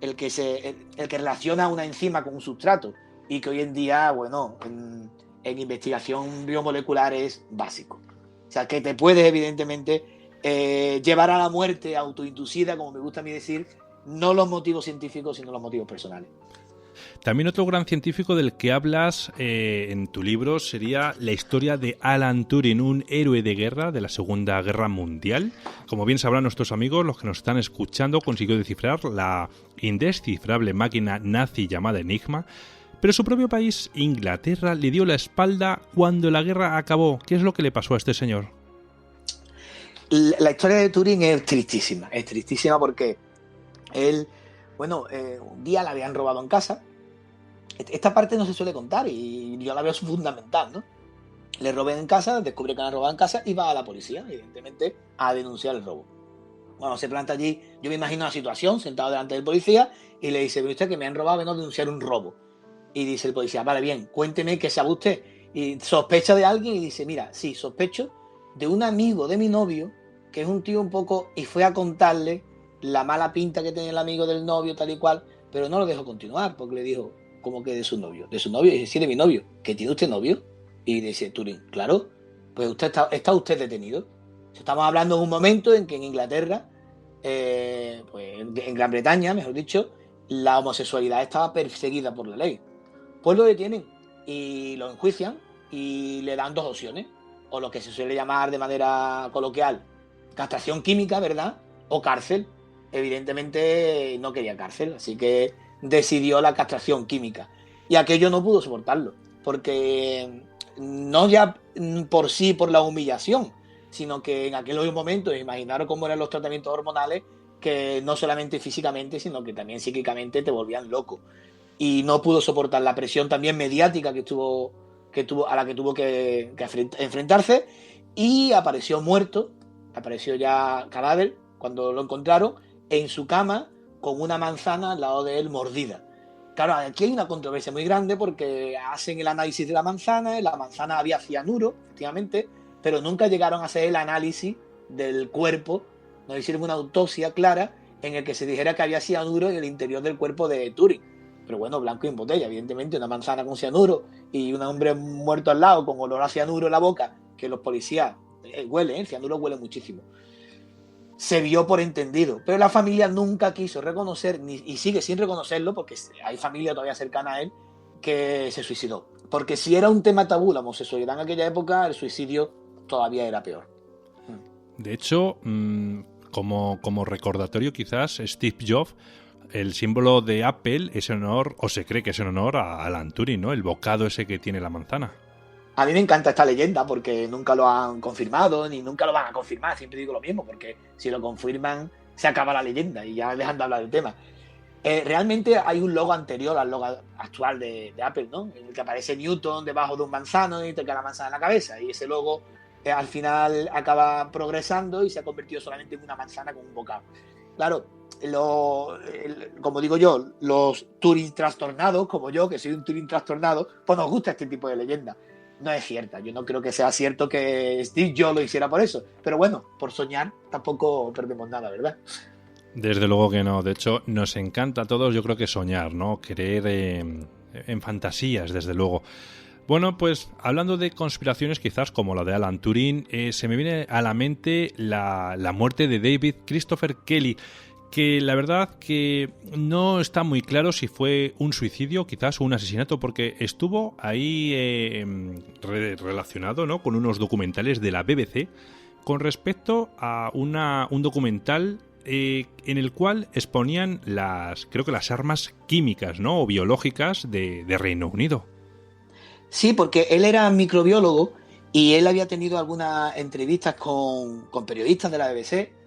el que relaciona una enzima con un sustrato y que hoy en día, bueno, en investigación biomolecular es básico. O sea, que te puedes, evidentemente, llevar a la muerte autoinducida, como me gusta a mí decir, no los motivos científicos, sino los motivos personales. También otro gran científico del que hablas en tu libro sería la historia de Alan Turing, un héroe de guerra de la Segunda Guerra Mundial. Como bien sabrán nuestros amigos, los que nos están escuchando, consiguió descifrar la indescifrable máquina nazi llamada Enigma, pero su propio país, Inglaterra, le dio la espalda cuando la guerra acabó. ¿Qué es lo que le pasó a este señor? La historia de Turing es tristísima porque él, un día la habían robado en casa. Esta parte no se suele contar y yo la veo fundamental, ¿no? Le robé en casa, descubre que la han robado en casa y va a la policía, evidentemente, a denunciar el robo. Bueno, se planta allí, yo me imagino la situación, sentado delante del policía, y le dice, ¿pero usted que me han robado, vengo a denunciar un robo? Y dice el policía, vale, bien, cuénteme qué sabe usted. Y sospecha de alguien y dice, mira, sí, sospecho de un amigo de mi novio, que es un tío un poco, y fue a contarle la mala pinta que tenía el amigo del novio, tal y cual, pero no lo dejó continuar, porque le dijo, ¿cómo que de su novio? ¿De su novio? Y dice, sí, de mi novio. ¿Que tiene usted novio? Y dice Turing, claro, pues está usted detenido. Estamos hablando de un momento en que en Inglaterra pues en Gran Bretaña, mejor dicho, la homosexualidad estaba perseguida por la ley. Pues lo detienen y lo enjuician y le dan dos opciones, o lo que se suele llamar de manera coloquial castración química, ¿verdad? O cárcel. Evidentemente no quería cárcel, así que decidió la castración química. Y aquello no pudo soportarlo, porque no ya por sí, por la humillación, sino que en aquellos momentos, imaginaros cómo eran los tratamientos hormonales, que no solamente físicamente, sino que también psíquicamente te volvían loco. Y no pudo soportar la presión también mediática a la que tuvo que enfrentarse, y apareció muerto, apareció ya cadáver cuando lo encontraron en su cama con una manzana al lado de él mordida. Claro, aquí hay una controversia muy grande porque hacen el análisis de la manzana, en la manzana había cianuro, efectivamente, pero nunca llegaron a hacer el análisis del cuerpo, no hicieron una autopsia clara en el que se dijera que había cianuro en el interior del cuerpo de Turing. Pero bueno, blanco y en botella, evidentemente, una manzana con cianuro y un hombre muerto al lado con olor a cianuro en la boca, que los policías huelen, cianuro huele muchísimo. Se vio por entendido, pero la familia nunca quiso reconocer, y sigue sin reconocerlo, porque hay familia todavía cercana a él, que se suicidó. Porque si era un tema tabú la homosexualidad en aquella época, el suicidio todavía era peor. De hecho, como recordatorio quizás, Steve Jobs, el símbolo de Apple es en honor, o se cree que es en honor a Alan Turing, ¿no? El bocado ese que tiene la manzana. A mí me encanta esta leyenda porque nunca lo han confirmado ni nunca lo van a confirmar. Siempre digo lo mismo, porque si lo confirman se acaba la leyenda y ya dejan de hablar del tema. Realmente hay un logo anterior al logo actual de Apple, ¿no? En el que aparece Newton debajo de un manzano y te cae la manzana en la cabeza. Y ese logo al final acaba progresando y se ha convertido solamente en una manzana con un bocado. Claro, como digo yo, los Turing trastornados, como yo, que soy un Turing trastornado, pues nos gusta este tipo de leyenda. No es cierta, yo no creo que sea cierto que Steve Jobs lo hiciera por eso, pero bueno, por soñar tampoco perdemos nada, ¿verdad? Desde luego que no, de hecho nos encanta a todos, yo creo que soñar, ¿no? Creer en fantasías, desde luego. Bueno, pues hablando de conspiraciones quizás como la de Alan Turing, se me viene a la mente la muerte de David Christopher Kelly, que la verdad que no está muy claro si fue un suicidio quizás o un asesinato, porque estuvo ahí relacionado, ¿no?, con unos documentales de la BBC con respecto a un documental en el cual exponían creo que las armas químicas, ¿no?, o biológicas de Reino Unido. Sí, porque él era microbiólogo y él había tenido algunas entrevistas con periodistas de la BBC,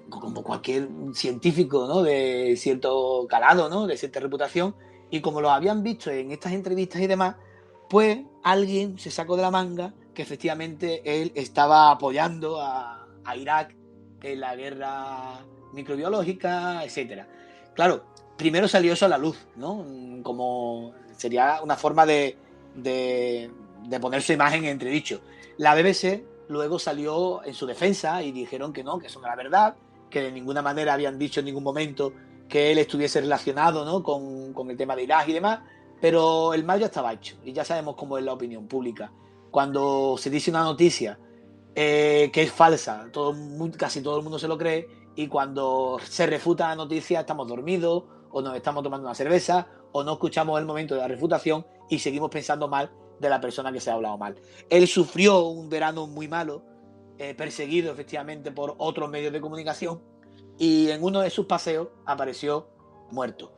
como cualquier científico, ¿no?, de cierto calado, ¿no?, de cierta reputación, y como lo habían visto en estas entrevistas y demás, pues alguien se sacó de la manga que efectivamente él estaba apoyando a Irak en la guerra microbiológica, etcétera. Claro, primero salió eso a la luz, ¿no?, como sería una forma de poner su imagen en entredicho. La BBC luego salió en su defensa y dijeron que no, que eso no era verdad, que de ninguna manera habían dicho en ningún momento que él estuviese relacionado, ¿no?, con el tema de Irak y demás, pero el mal ya estaba hecho y ya sabemos cómo es la opinión pública. Cuando se dice una noticia que es falsa, casi todo el mundo se lo cree, y cuando se refuta la noticia estamos dormidos o nos estamos tomando una cerveza o no escuchamos el momento de la refutación y seguimos pensando mal de la persona que se ha hablado mal. Él sufrió un verano muy malo, perseguido efectivamente por otros medios de comunicación, y en uno de sus paseos apareció muerto.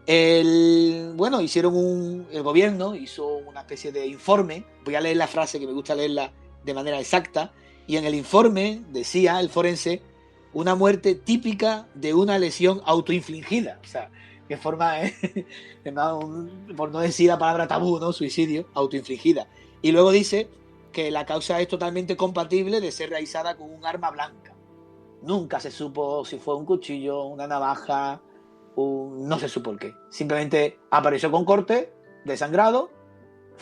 El gobierno hizo una especie de informe. Voy a leer la frase que me gusta leerla de manera exacta, y en el informe decía el forense: una muerte típica de una lesión autoinfligida. O sea, qué forma es, por no decir la palabra tabú, ¿no?, suicidio, autoinfligida. Y luego dice que la causa es totalmente compatible de ser realizada con un arma blanca. Nunca se supo si fue un cuchillo, una navaja, no se supo el qué. Simplemente apareció con corte, desangrado,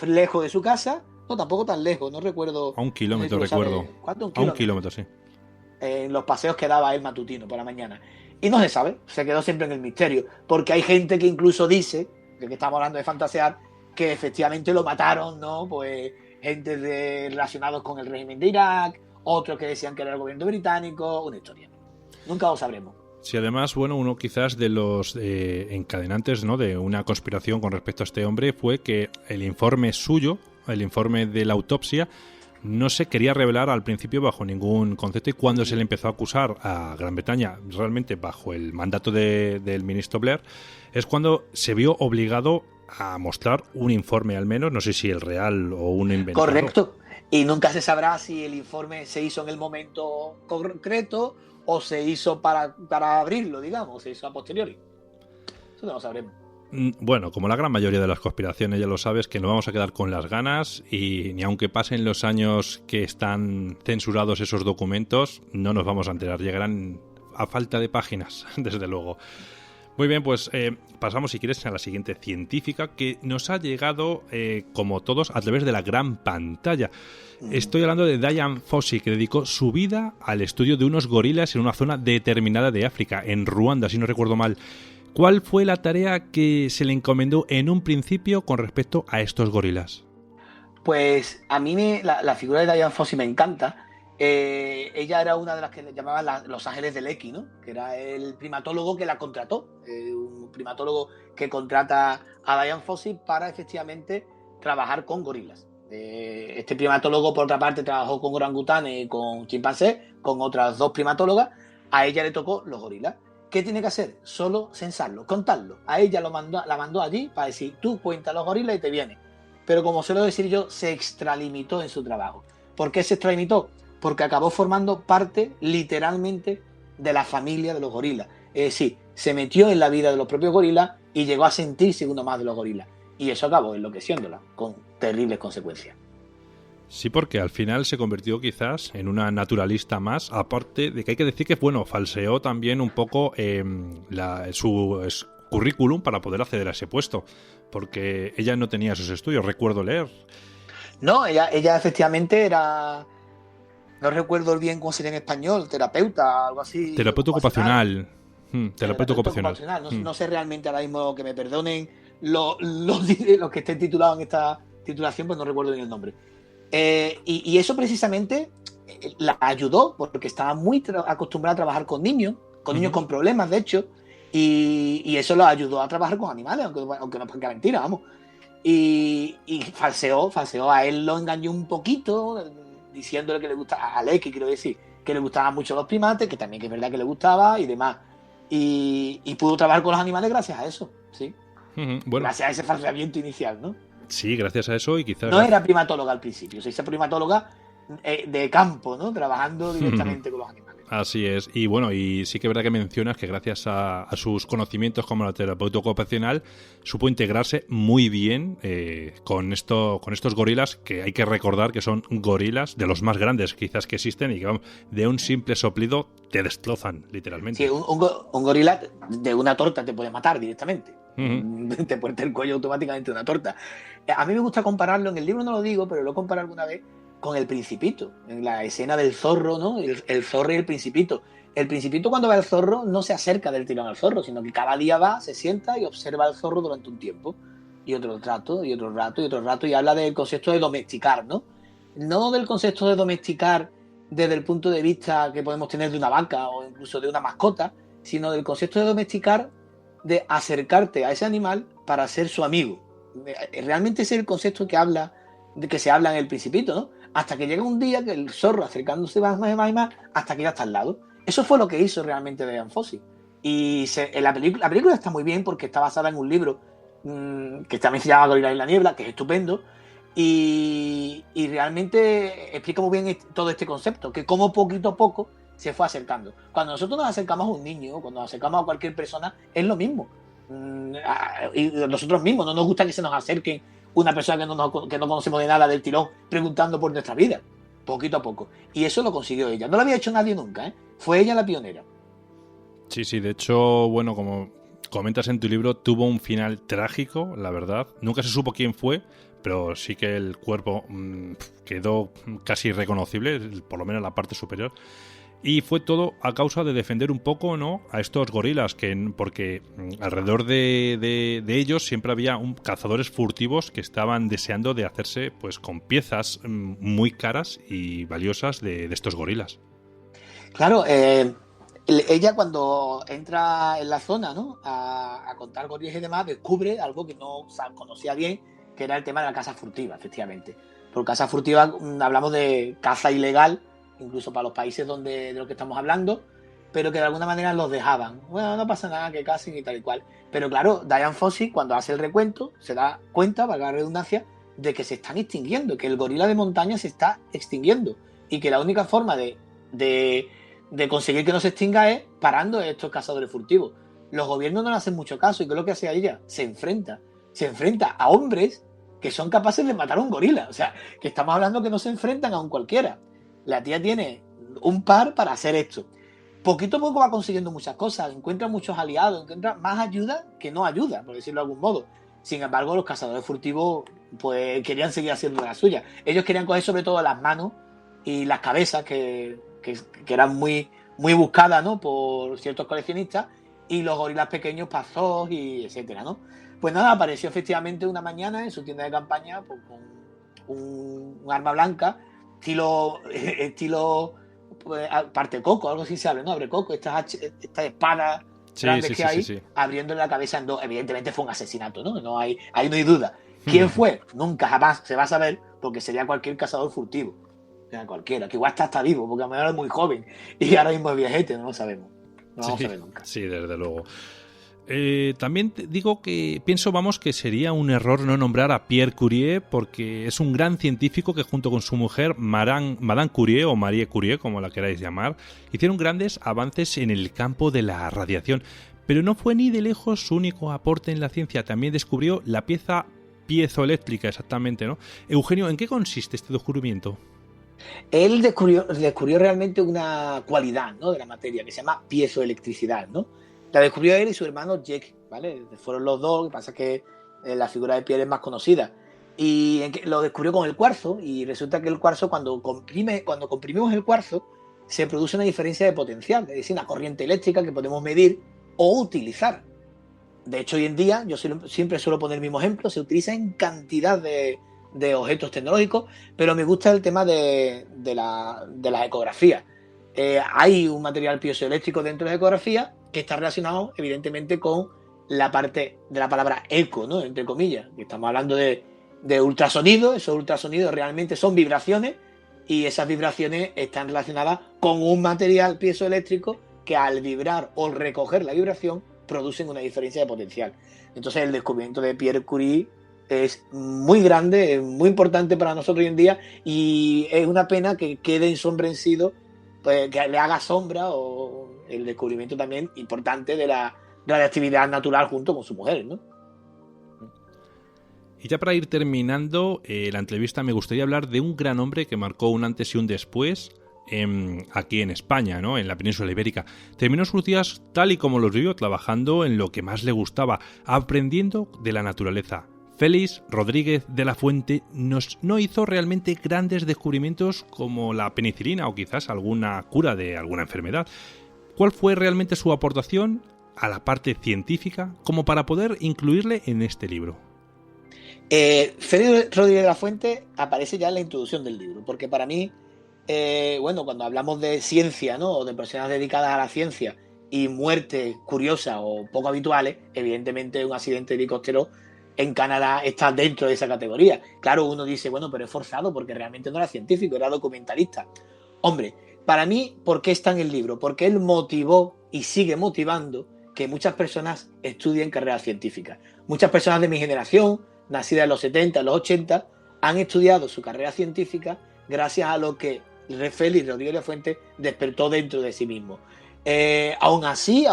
lejos de su casa. No, tampoco tan lejos, no recuerdo. A 1 kilómetro, recuerdo. ¿Cuánto? A 1 kilómetro, sí. En los paseos que daba él matutino por la mañana. Y no se sabe, se quedó siempre en el misterio. Porque hay gente que incluso dice, de que estamos hablando de fantasear, que efectivamente lo mataron, ¿no? Pues gente relacionados con el régimen de Irak, otros que decían que era el gobierno británico, una historia. Nunca lo sabremos. Sí, además, bueno, uno quizás de los encadenantes, ¿no?, de una conspiración con respecto a este hombre fue que el informe suyo, el informe de la autopsia, no se quería revelar al principio bajo ningún concepto, y cuando se le empezó a acusar a Gran Bretaña, realmente bajo el mandato del ministro Blair, es cuando se vio obligado a mostrar un informe al menos, no sé si el real o un inventado. Correcto. Y nunca se sabrá si el informe se hizo en el momento concreto o se hizo para abrirlo, digamos, se hizo a posteriori. Eso no lo sabremos. Bueno, como la gran mayoría de las conspiraciones, ya lo sabes, que nos vamos a quedar con las ganas, y ni aunque pasen los años que están censurados esos documentos, no nos vamos a enterar. Llegarán a falta de páginas, desde luego. Muy bien, pues pasamos, si quieres, a la siguiente científica que nos ha llegado, como todos, a través de la gran pantalla. Estoy hablando de Dian Fossey, que dedicó su vida al estudio de unos gorilas en una zona determinada de África, en Ruanda, si no recuerdo mal. ¿Cuál fue la tarea que se le encomendó en un principio con respecto a estos gorilas? Pues a mí la figura de Dian Fossey me encanta. Ella era una de las que le llamaban los ángeles del X, ¿no? Que era el primatólogo que la contrató. Un primatólogo que contrata a Dian Fossey para efectivamente trabajar con gorilas. Este primatólogo, por otra parte, trabajó con orangutanes y con chimpancés, con otras 2 primatólogas. A ella le tocó los gorilas. ¿Qué tiene que hacer? Solo censarlo, contarlo. A ella la mandó allí para decir, tú cuenta los gorilas y te viene. Pero como suelo decir yo, se extralimitó en su trabajo. ¿Por qué se extralimitó? Porque acabó formando parte, literalmente, de la familia de los gorilas. Es decir, se metió en la vida de los propios gorilas y llegó a sentirse uno más de los gorilas. Y eso acabó enloqueciéndola, con terribles consecuencias. Sí, porque al final se convirtió quizás en una naturalista más, aparte de que hay que decir que, bueno, falseó también un poco su currículum para poder acceder a ese puesto, porque ella no tenía esos estudios, recuerdo leer. No, ella efectivamente era, no recuerdo bien cómo sería en español, terapeuta, algo así. Terapeuta ocupacional. Terapeuta ocupacional. No sé realmente ahora mismo, que me perdonen los que estén titulados en esta titulación, pues no recuerdo bien el nombre. Y eso precisamente la ayudó, porque estaba muy acostumbrada a trabajar con niños con problemas, de hecho, y eso la ayudó a trabajar con animales, aunque no parezca mentira, vamos. Y falseó, a él lo engañó un poquito, diciéndole que le gustaba, a Lecky quiero decir, que le gustaban mucho los primates, que también que es verdad que le gustaba y demás. Y pudo trabajar con los animales gracias a eso, ¿sí? Bueno, gracias a ese falseamiento inicial, ¿no? Sí, gracias a eso, y quizás... No era primatóloga al principio, se hizo primatóloga de campo, ¿no? Trabajando directamente con los animales. Así es, y bueno, y sí que es verdad que mencionas que gracias a sus conocimientos como la terapeuta ocupacional supo integrarse muy bien con estos gorilas, que hay que recordar que son gorilas de los más grandes quizás que existen, y que vamos, de un simple soplido te destrozan, literalmente. Sí, un gorila de una torta te puede matar directamente. Te puede el cuello automáticamente de una torta. A mí me gusta compararlo, en el libro no lo digo, pero lo he comparado alguna vez con El Principito, en la escena del zorro, ¿no? El zorro y el Principito. El Principito, cuando va al zorro, no se acerca del tirón al zorro, sino que cada día va, se sienta y observa al zorro durante un tiempo, y otro rato, y otro rato, y otro rato, y habla del concepto de domesticar, ¿no? No del concepto de domesticar desde el punto de vista que podemos tener de una vaca o incluso de una mascota, sino del concepto de domesticar, de acercarte a ese animal para ser su amigo. Realmente ese es el concepto que se habla en El Principito, ¿no? Hasta que llega un día que el zorro, acercándose más y más, hasta que ya está al lado. Eso fue lo que hizo realmente Dian Fossey. Y la película está muy bien porque está basada en un libro que también se llama Gorila en la niebla, que es estupendo, y realmente explica muy bien todo este concepto, que como poquito a poco se fue acercando. Cuando nosotros nos acercamos a un niño, cuando nos acercamos a cualquier persona, es lo mismo. Y nosotros mismos no nos gusta que se nos acerquen una persona que no conocemos de nada del tirón, preguntando por nuestra vida, poquito a poco. Y eso lo consiguió ella. No lo había hecho nadie nunca, ¿eh? Fue ella la pionera. Sí, de hecho, bueno, como comentas en tu libro, tuvo un final trágico, la verdad. Nunca se supo quién fue, pero sí que el cuerpo quedó casi irreconocible, por lo menos la parte superior. Y fue todo a causa de defender un poco, ¿no?, a estos gorilas, porque alrededor de ellos siempre había cazadores furtivos que estaban deseando de hacerse pues con piezas muy caras y valiosas de estos gorilas. Claro, ella cuando entra en la zona, ¿no? a contar gorilas y demás, descubre algo que no conocía bien, que era el tema de la caza furtiva, efectivamente. Por caza furtiva hablamos de caza ilegal, incluso para los países de los que estamos hablando, pero que de alguna manera los dejaban. Bueno, no pasa nada, que casen y tal y cual. Pero claro, Dian Fossey, cuando hace el recuento, se da cuenta, valga la redundancia, de que se están extinguiendo, que el gorila de montaña se está extinguiendo y que la única forma de conseguir que no se extinga es parando estos cazadores furtivos. Los gobiernos no le hacen mucho caso y ¿qué es lo que hace ella? Se enfrenta a hombres que son capaces de matar a un gorila. O sea, que estamos hablando que no se enfrentan a un cualquiera. La tía tiene un par para hacer esto. Poquito a poco va consiguiendo muchas cosas, encuentra muchos aliados, encuentra más ayuda que no ayuda, por decirlo de algún modo. Sin embargo, los cazadores furtivos pues querían seguir haciendo la suya. Ellos querían coger sobre todo las manos y las cabezas que eran muy, muy buscadas, ¿no? por ciertos coleccionistas, y los gorilas pequeños para zoos y etcétera, ¿no? Pues nada, apareció efectivamente una mañana en su tienda de campaña pues, con un arma blanca, estilo pues, parte coco, algo así se habla, ¿no? Abre coco, estas espadas grandes que hay, sí. Abriéndole la cabeza en dos. Evidentemente fue un asesinato, ¿no? Ahí no hay duda. ¿Quién fue? Nunca jamás se va a saber, porque sería cualquier cazador furtivo. O sea, cualquiera, que igual está vivo, porque a lo mejor es muy joven y ahora mismo es viejete, no lo sabemos. No lo vamos a saber nunca. Sí, desde luego. También te digo que pienso, que sería un error no nombrar a Pierre Curie, porque es un gran científico que junto con su mujer Madame Curie o Marie Curie, como la queráis llamar, hicieron grandes avances en el campo de la radiación. Pero no fue ni de lejos su único aporte en la ciencia. También descubrió la pieza piezoeléctrica, exactamente, ¿no? Eugenio, ¿en qué consiste este descubrimiento? Él descubrió realmente una cualidad, ¿no? de la materia que se llama piezoelectricidad, ¿no? La descubrió él y su hermano Jacques, ¿vale? Fueron los dos, lo que pasa es que la figura de Pierre es más conocida. Y lo descubrió con el cuarzo, y resulta que el cuarzo, cuando comprimimos el cuarzo, se produce una diferencia de potencial, es decir, una corriente eléctrica que podemos medir o utilizar. De hecho, hoy en día, yo siempre suelo poner el mismo ejemplo, se utiliza en cantidad de objetos tecnológicos, pero me gusta el tema de las ecografías. Hay un material piezoeléctrico dentro de la ecografía que está relacionado evidentemente con la parte de la palabra eco, ¿no? Entre comillas, estamos hablando de ultrasonido. Esos ultrasonidos realmente son vibraciones y esas vibraciones están relacionadas con un material piezoeléctrico que al vibrar o recoger la vibración producen una diferencia de potencial. Entonces el descubrimiento de Pierre Curie es muy grande, es muy importante para nosotros hoy en día, y es una pena que quede ensombrecido, pues, que le haga sombra, o el descubrimiento también importante de la radiactividad natural junto con su mujer, ¿no? Y ya para ir terminando la entrevista, me gustaría hablar de un gran hombre que marcó un antes y un después aquí en España, ¿no? En la península ibérica. Terminó sus días tal y como los vivió, trabajando en lo que más le gustaba, aprendiendo de la naturaleza. Félix Rodríguez de la Fuente no hizo realmente grandes descubrimientos como la penicilina o quizás alguna cura de alguna enfermedad. ¿Cuál fue realmente su aportación a la parte científica como para poder incluirle en este libro? Félix Rodríguez de la Fuente aparece ya en la introducción del libro, porque para mí, cuando hablamos de ciencia, ¿no? O de personas dedicadas a la ciencia y muertes curiosas o poco habituales, evidentemente un accidente de helicóptero en Canadá está dentro de esa categoría. Claro, uno dice, bueno, pero es forzado porque realmente no era científico, era documentalista. Hombre, para mí, ¿por qué está en el libro? Porque él motivó y sigue motivando que muchas personas estudien carreras científicas. Muchas personas de mi generación, nacidas en los 70, en los 80, han estudiado su carrera científica gracias a lo que Félix Rodríguez de la Fuente despertó dentro de sí mismo. Aún así,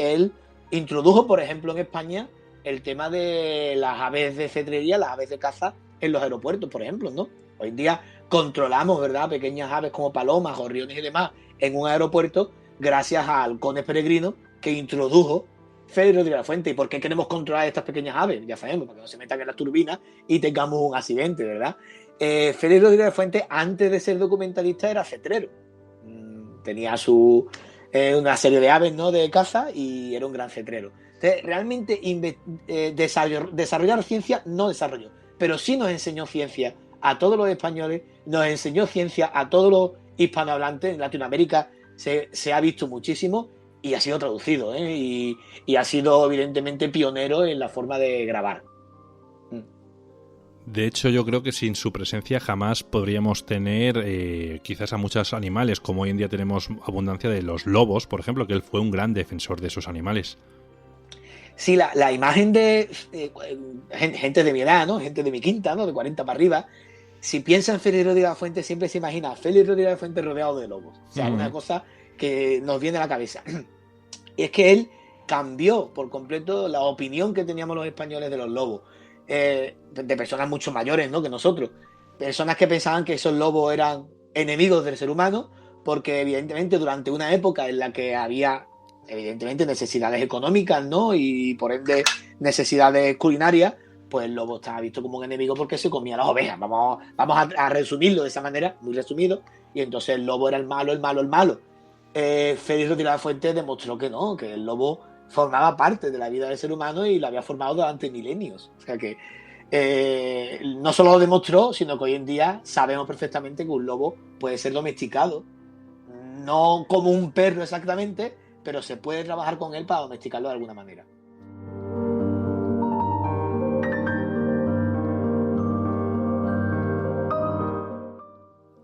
él introdujo, por ejemplo, en España, el tema de las aves de cetrería, las aves de caza en los aeropuertos, por ejemplo, ¿no? Hoy en día controlamos, ¿verdad?, pequeñas aves como palomas, gorriones y demás en un aeropuerto gracias a halcones peregrinos que introdujo Félix Rodríguez de la Fuente. ¿Y por qué queremos controlar estas pequeñas aves? Ya sabemos, para que no se metan en las turbinas y tengamos un accidente, ¿verdad? Félix Rodríguez de la Fuente, antes de ser documentalista, era cetrero. Tenía una serie de aves, ¿no?, de caza, y era un gran cetrero. Entonces, realmente desarrollar ciencia no desarrolló, pero sí nos enseñó ciencia a todos los españoles, nos enseñó ciencia a todos los hispanohablantes. En Latinoamérica se ha visto muchísimo y ha sido traducido, ¿eh? Y ha sido evidentemente pionero en la forma de grabar. De hecho, yo creo que sin su presencia jamás podríamos tener quizás a muchos animales, como hoy en día tenemos abundancia de los lobos, por ejemplo, que él fue un gran defensor de esos animales. Sí, la imagen de gente de mi edad, ¿no? Gente de mi quinta, ¿no? De 40 para arriba. Si piensa en Félix Rodríguez de la Fuente, siempre se imagina a Félix Rodríguez de la Fuente rodeado de lobos. O sea, una cosa que nos viene a la cabeza. Y es que él cambió por completo la opinión que teníamos los españoles de los lobos. De personas mucho mayores, ¿no?, que nosotros. Personas que pensaban que esos lobos eran enemigos del ser humano, porque evidentemente durante una época en la que había evidentemente necesidades económicas, ¿no?, y por ende necesidades culinarias, pues el lobo estaba visto como un enemigo porque se comía las ovejas. Vamos a resumirlo de esa manera, muy resumido, y entonces el lobo era el malo. Félix Rodríguez de la Fuente demostró que no, que el lobo formaba parte de la vida del ser humano y lo había formado durante milenios. O sea que no solo lo demostró, sino que hoy en día sabemos perfectamente que un lobo puede ser domesticado. No como un perro exactamente, pero se puede trabajar con él para domesticarlo de alguna manera.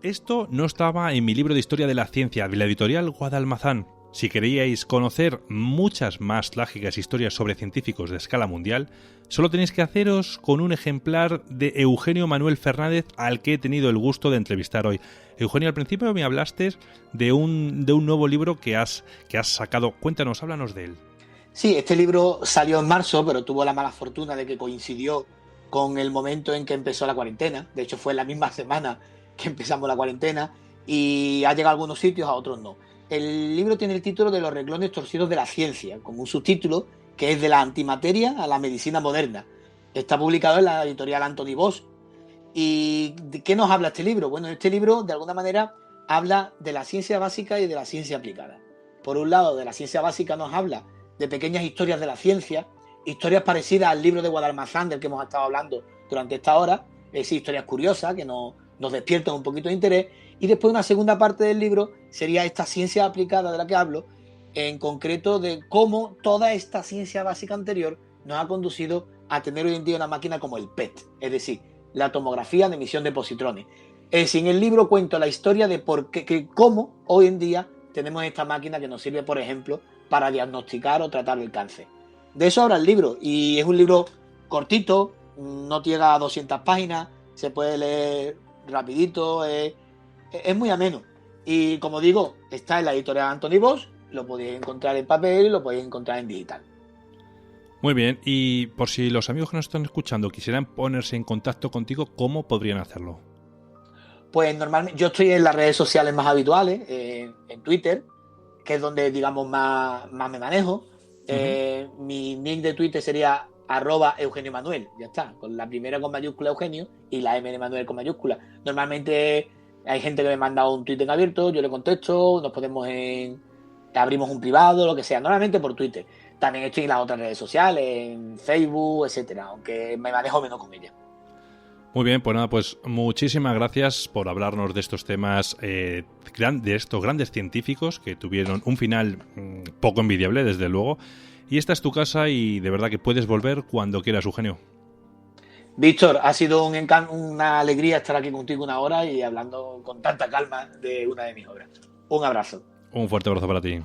Esto no estaba en mi libro de Historia de la Ciencia de la editorial Guadalmazán. Si queríais conocer muchas más trágicas historias sobre científicos de escala mundial, solo tenéis que haceros con un ejemplar de Eugenio Manuel Fernández, al que he tenido el gusto de entrevistar hoy. Eugenio, al principio me hablaste de un nuevo libro que has sacado. Cuéntanos, háblanos de él. Sí, este libro salió en marzo, pero tuvo la mala fortuna de que coincidió con el momento en que empezó la cuarentena. De hecho, fue la misma semana que empezamos la cuarentena, y ha llegado a algunos sitios, a otros no. El libro tiene el título de Los renglones torcidos de la ciencia, con un subtítulo que es De la antimateria a la medicina moderna. Está publicado en la editorial Anthony Bosch. ¿Y de qué nos habla este libro? Bueno, este libro, de alguna manera, habla de la ciencia básica y de la ciencia aplicada. Por un lado, de la ciencia básica nos habla de pequeñas historias de la ciencia, historias parecidas al libro de Guadalmazán del que hemos estado hablando durante esta hora, es decir, historias curiosas que nos despiertan un poquito de interés. Y después una segunda parte del libro sería esta ciencia aplicada de la que hablo, en concreto de cómo toda esta ciencia básica anterior nos ha conducido a tener hoy en día una máquina como el PET, es decir, la tomografía de emisión de positrones. Es decir, en el libro cuento la historia de cómo hoy en día tenemos esta máquina que nos sirve, por ejemplo, para diagnosticar o tratar el cáncer. De eso habla el libro, y es un libro cortito, no llega a 200 páginas, se puede leer rapidito, es muy ameno. Y como digo, está en la editorial Anthony Bosch, lo podéis encontrar en papel y lo podéis encontrar en digital. Muy bien, y por si los amigos que nos están escuchando quisieran ponerse en contacto contigo, ¿cómo podrían hacerlo? Pues normalmente yo estoy en las redes sociales más habituales, en Twitter, que es donde, digamos, más me manejo. Mi nick de Twitter sería @Eugenio Manuel, ya está, con la primera con mayúscula Eugenio y la M de Manuel con mayúscula. Normalmente hay gente que me manda un tweet en abierto, yo le contesto, abrimos un privado, lo que sea, normalmente por Twitter. También estoy en las otras redes sociales, en Facebook, etcétera, aunque me manejo menos con ellas. Muy bien, pues nada, pues muchísimas gracias por hablarnos de estos temas, de estos grandes científicos que tuvieron un final poco envidiable, desde luego. Y esta es tu casa y de verdad que puedes volver cuando quieras, Eugenio. Víctor, ha sido una alegría estar aquí contigo una hora y hablando con tanta calma de una de mis obras. Un abrazo. Un fuerte abrazo para ti.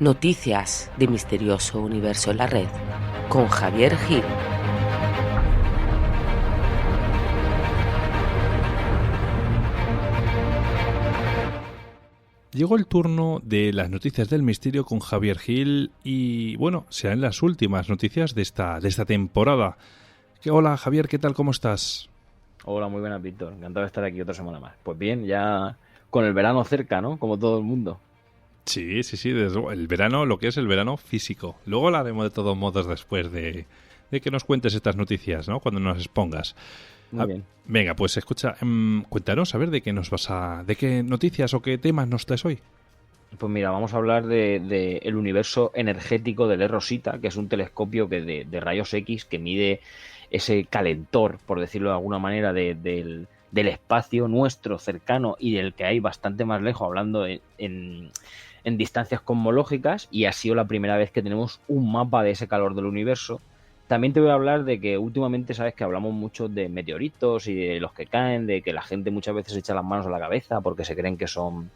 Noticias de Misterioso Universo en la Red, con Javier Gil. Llegó el turno de las noticias del misterio con Javier Gil y, bueno, serán las últimas noticias de esta temporada. Hola, Javier, ¿qué tal? ¿Cómo estás? Hola, muy buenas, Víctor. Encantado de estar aquí otra semana más. Pues bien, ya con el verano cerca, ¿no? Como todo el mundo. Sí, desde luego. El verano, lo que es el verano físico. Luego hablaremos de todos modos después de que nos cuentes estas noticias, ¿no? Cuando nos expongas. Muy bien. Venga, pues escucha, cuéntanos, a ver de qué noticias o qué temas nos traes hoy. Pues mira, vamos a hablar de el universo energético del Rosita, que es un telescopio de rayos X que mide ese calentor, por decirlo de alguna manera, del espacio nuestro cercano y del que hay bastante más lejos, hablando en distancias cosmológicas, y ha sido la primera vez que tenemos un mapa de ese calor del universo. También te voy a hablar de que últimamente sabes que hablamos mucho de meteoritos y de los que caen, de que la gente muchas veces echa las manos a la cabeza porque se creen que son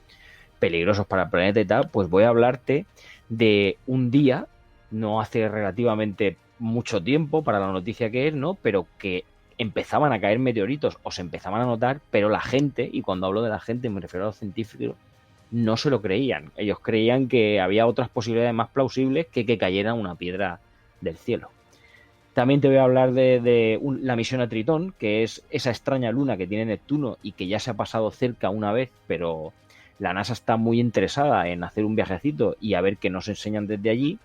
peligrosos para el planeta y tal. Pues voy a hablarte de un día, no hace relativamente mucho tiempo para la noticia que es, ¿no? Pero que empezaban a caer meteoritos o se empezaban a notar, pero la gente, y cuando hablo de la gente me refiero a los científicos, no se lo creían. Ellos creían que había otras posibilidades más plausibles que cayera una piedra del cielo. También te voy a hablar de la misión a Tritón, que es esa extraña luna que tiene Neptuno y que ya se ha pasado cerca una vez, pero la NASA está muy interesada en hacer un viajecito y a ver qué nos enseñan desde allí.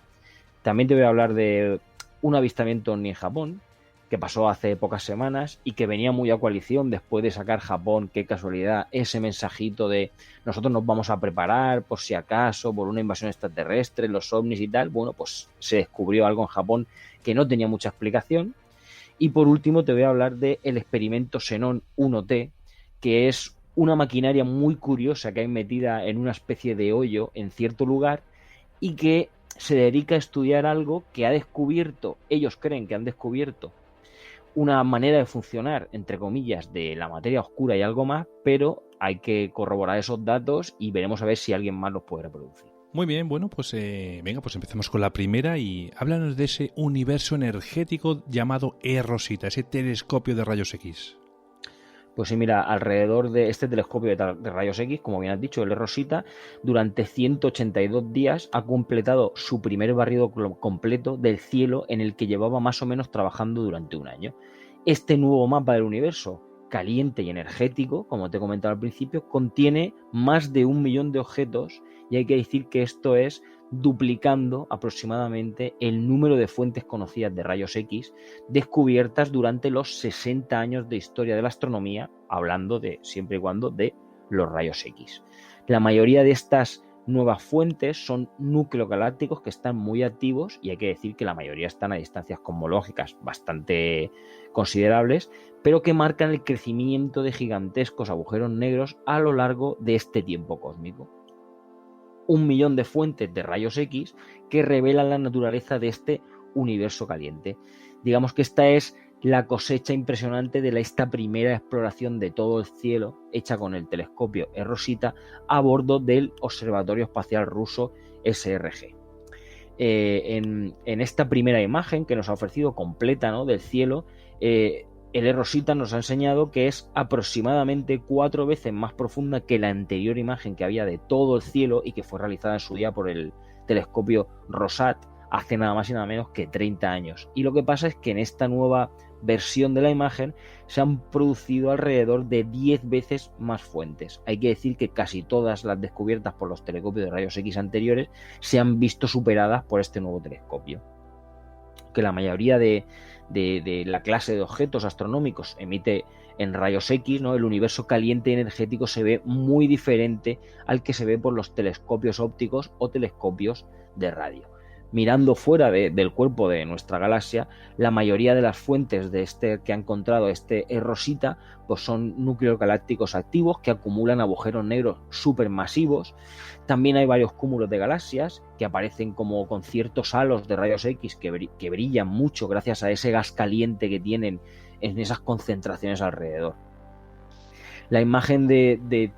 También te voy a hablar de un avistamiento ovni en Japón, que pasó hace pocas semanas y que venía muy a coalición después de sacar Japón, qué casualidad, ese mensajito de nosotros nos vamos a preparar por si acaso, por una invasión extraterrestre, los ovnis y tal. Bueno, pues se descubrió algo en Japón que no tenía mucha explicación. Y por último te voy a hablar del experimento Xenón 1T, que es una maquinaria muy curiosa que hay metida en una especie de hoyo en cierto lugar y que se dedica a estudiar algo que ha descubierto, ellos creen que han descubierto una manera de funcionar, entre comillas, de la materia oscura y algo más, pero hay que corroborar esos datos y veremos a ver si alguien más los puede reproducir. Muy bien, bueno, pues venga, pues empecemos con la primera y háblanos de ese universo energético llamado Rosita, ese telescopio de rayos X. Pues sí, mira, alrededor de este telescopio de rayos X, como bien has dicho, el Rosita, durante 182 días ha completado su primer barrido completo del cielo, en el que llevaba más o menos trabajando durante un año. Este nuevo mapa del universo, caliente y energético, como te he comentado al principio, contiene más de 1 millón de objetos, y hay que decir que esto es duplicando aproximadamente el número de fuentes conocidas de rayos X descubiertas durante los 60 años de historia de la astronomía, hablando de siempre y cuando de los rayos X. La mayoría de estas nuevas fuentes son núcleos galácticos que están muy activos, y hay que decir que la mayoría están a distancias cosmológicas bastante considerables, pero que marcan el crecimiento de gigantescos agujeros negros a lo largo de este tiempo cósmico. 1 millón de fuentes de rayos X que revelan la naturaleza de este universo caliente. Digamos que esta es la cosecha impresionante de esta primera exploración de todo el cielo hecha con el telescopio Rosita a bordo del Observatorio Espacial Ruso SRG. En esta primera imagen que nos ha ofrecido completa, ¿no?, del cielo, el Rosita nos ha enseñado que es aproximadamente 4 veces más profunda que la anterior imagen que había de todo el cielo y que fue realizada en su día por el telescopio Rosat hace nada más y nada menos que 30 años. Y lo que pasa es que en esta nueva versión de la imagen se han producido alrededor de 10 veces más fuentes. Hay que decir que casi todas las descubiertas por los telescopios de rayos X anteriores se han visto superadas por este nuevo telescopio. Que la mayoría de la clase de objetos astronómicos emite en rayos X, ¿no? El universo caliente y energético se ve muy diferente al que se ve por los telescopios ópticos o telescopios de radio. Mirando fuera del cuerpo de nuestra galaxia, la mayoría de las fuentes de que ha encontrado Rosita pues son núcleos galácticos activos que acumulan agujeros negros supermasivos. También hay varios cúmulos de galaxias que aparecen como con ciertos halos de rayos X que brillan mucho gracias a ese gas caliente que tienen en esas concentraciones alrededor. La imagen de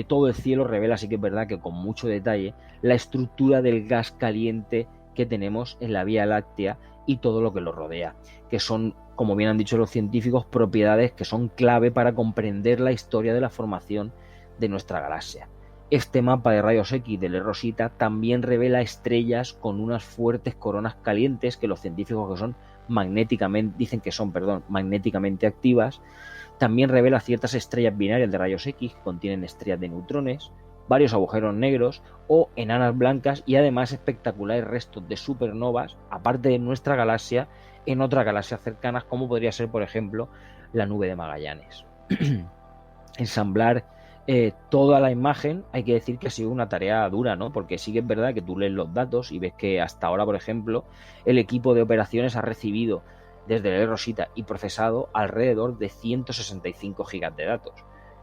todo el cielo revela, sí que es verdad que con mucho detalle, la estructura del gas caliente que tenemos en la Vía Láctea y todo lo que lo rodea, que son, como bien han dicho los científicos, propiedades que son clave para comprender la historia de la formación de nuestra galaxia. Este mapa de rayos X del Rosita también revela estrellas con unas fuertes coronas calientes que los científicos que son magnéticamente activas. También revela ciertas estrellas binarias de rayos X que contienen estrellas de neutrones, varios agujeros negros o enanas blancas y además espectaculares restos de supernovas, aparte de nuestra galaxia, en otras galaxias cercanas, como podría ser, por ejemplo, la nube de Magallanes. Ensamblar toda la imagen, hay que decir que ha sido una tarea dura, ¿no? Porque sí que es verdad que tú lees los datos y ves que hasta ahora, por ejemplo, el equipo de operaciones ha recibido desde el Rosita y procesado alrededor de 165 gigas de datos.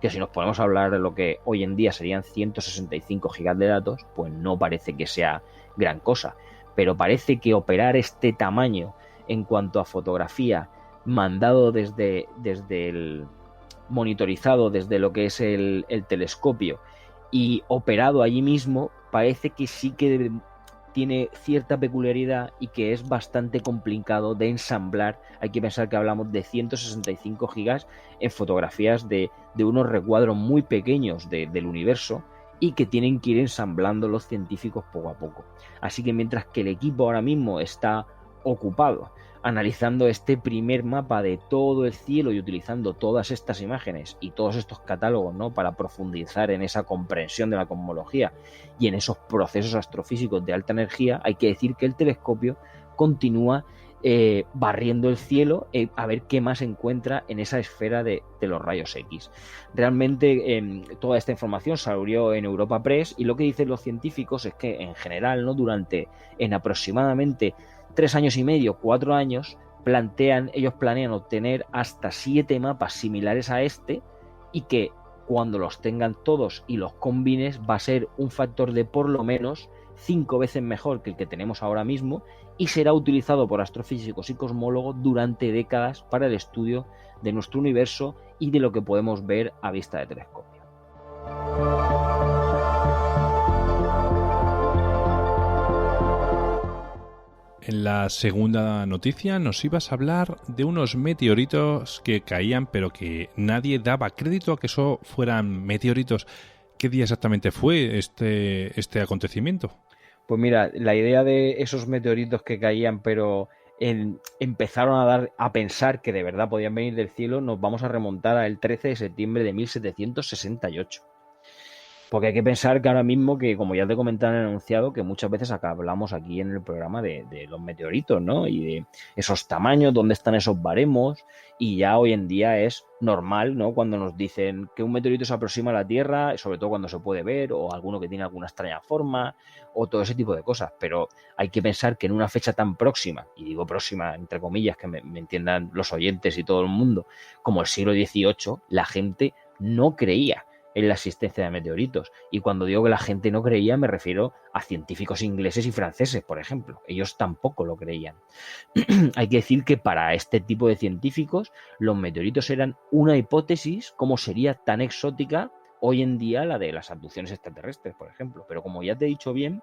Que si nos ponemos a hablar de lo que hoy en día serían 165 gigas de datos, pues no parece que sea gran cosa. Pero parece que operar este tamaño en cuanto a fotografía, mandado desde el monitorizado desde lo que es el telescopio y operado allí mismo, parece que sí que tiene cierta peculiaridad y que es bastante complicado de ensamblar. Hay que pensar que hablamos de 165 gigas en fotografías de unos recuadros muy pequeños del universo y que tienen que ir ensamblando los científicos poco a poco. Así que mientras que el equipo ahora mismo está ocupado analizando este primer mapa de todo el cielo y utilizando todas estas imágenes y todos estos catálogos, ¿no?, para profundizar en esa comprensión de la cosmología y en esos procesos astrofísicos de alta energía, hay que decir que el telescopio continúa barriendo el cielo a ver qué más encuentra en esa esfera de los rayos X. Realmente toda esta información salió en Europa Press y lo que dicen los científicos es que en general, ¿no?, en aproximadamente 3 años y medio, 4 años, ellos planean obtener hasta 7 mapas similares a este y que cuando los tengan todos y los combines va a ser un factor de por lo menos 5 veces mejor que el que tenemos ahora mismo y será utilizado por astrofísicos y cosmólogos durante décadas para el estudio de nuestro universo y de lo que podemos ver a vista de telescopio. En la segunda noticia nos ibas a hablar de unos meteoritos que caían pero que nadie daba crédito a que eso fueran meteoritos. ¿Qué día exactamente fue este acontecimiento? Pues mira, la idea de esos meteoritos que caían pero empezaron a pensar que de verdad podían venir del cielo, nos vamos a remontar al 13 de septiembre de 1768. Porque hay que pensar que ahora mismo, que como ya te comentaba en el enunciado, que muchas veces acá hablamos aquí en el programa de los meteoritos, ¿no? Y de esos tamaños, dónde están esos baremos, y ya hoy en día es normal, ¿no?, cuando nos dicen que un meteorito se aproxima a la Tierra, sobre todo cuando se puede ver, o alguno que tiene alguna extraña forma, o todo ese tipo de cosas. Pero hay que pensar que en una fecha tan próxima, y digo próxima entre comillas, que me entiendan los oyentes y todo el mundo, como el siglo XVIII, la gente no creía en la existencia de meteoritos. Y cuando digo que la gente no creía, me refiero a científicos ingleses y franceses, por ejemplo. Ellos tampoco lo creían. Hay que decir que para este tipo de científicos los meteoritos eran una hipótesis como sería tan exótica hoy en día la de las abducciones extraterrestres, por ejemplo. Pero como ya te he dicho bien,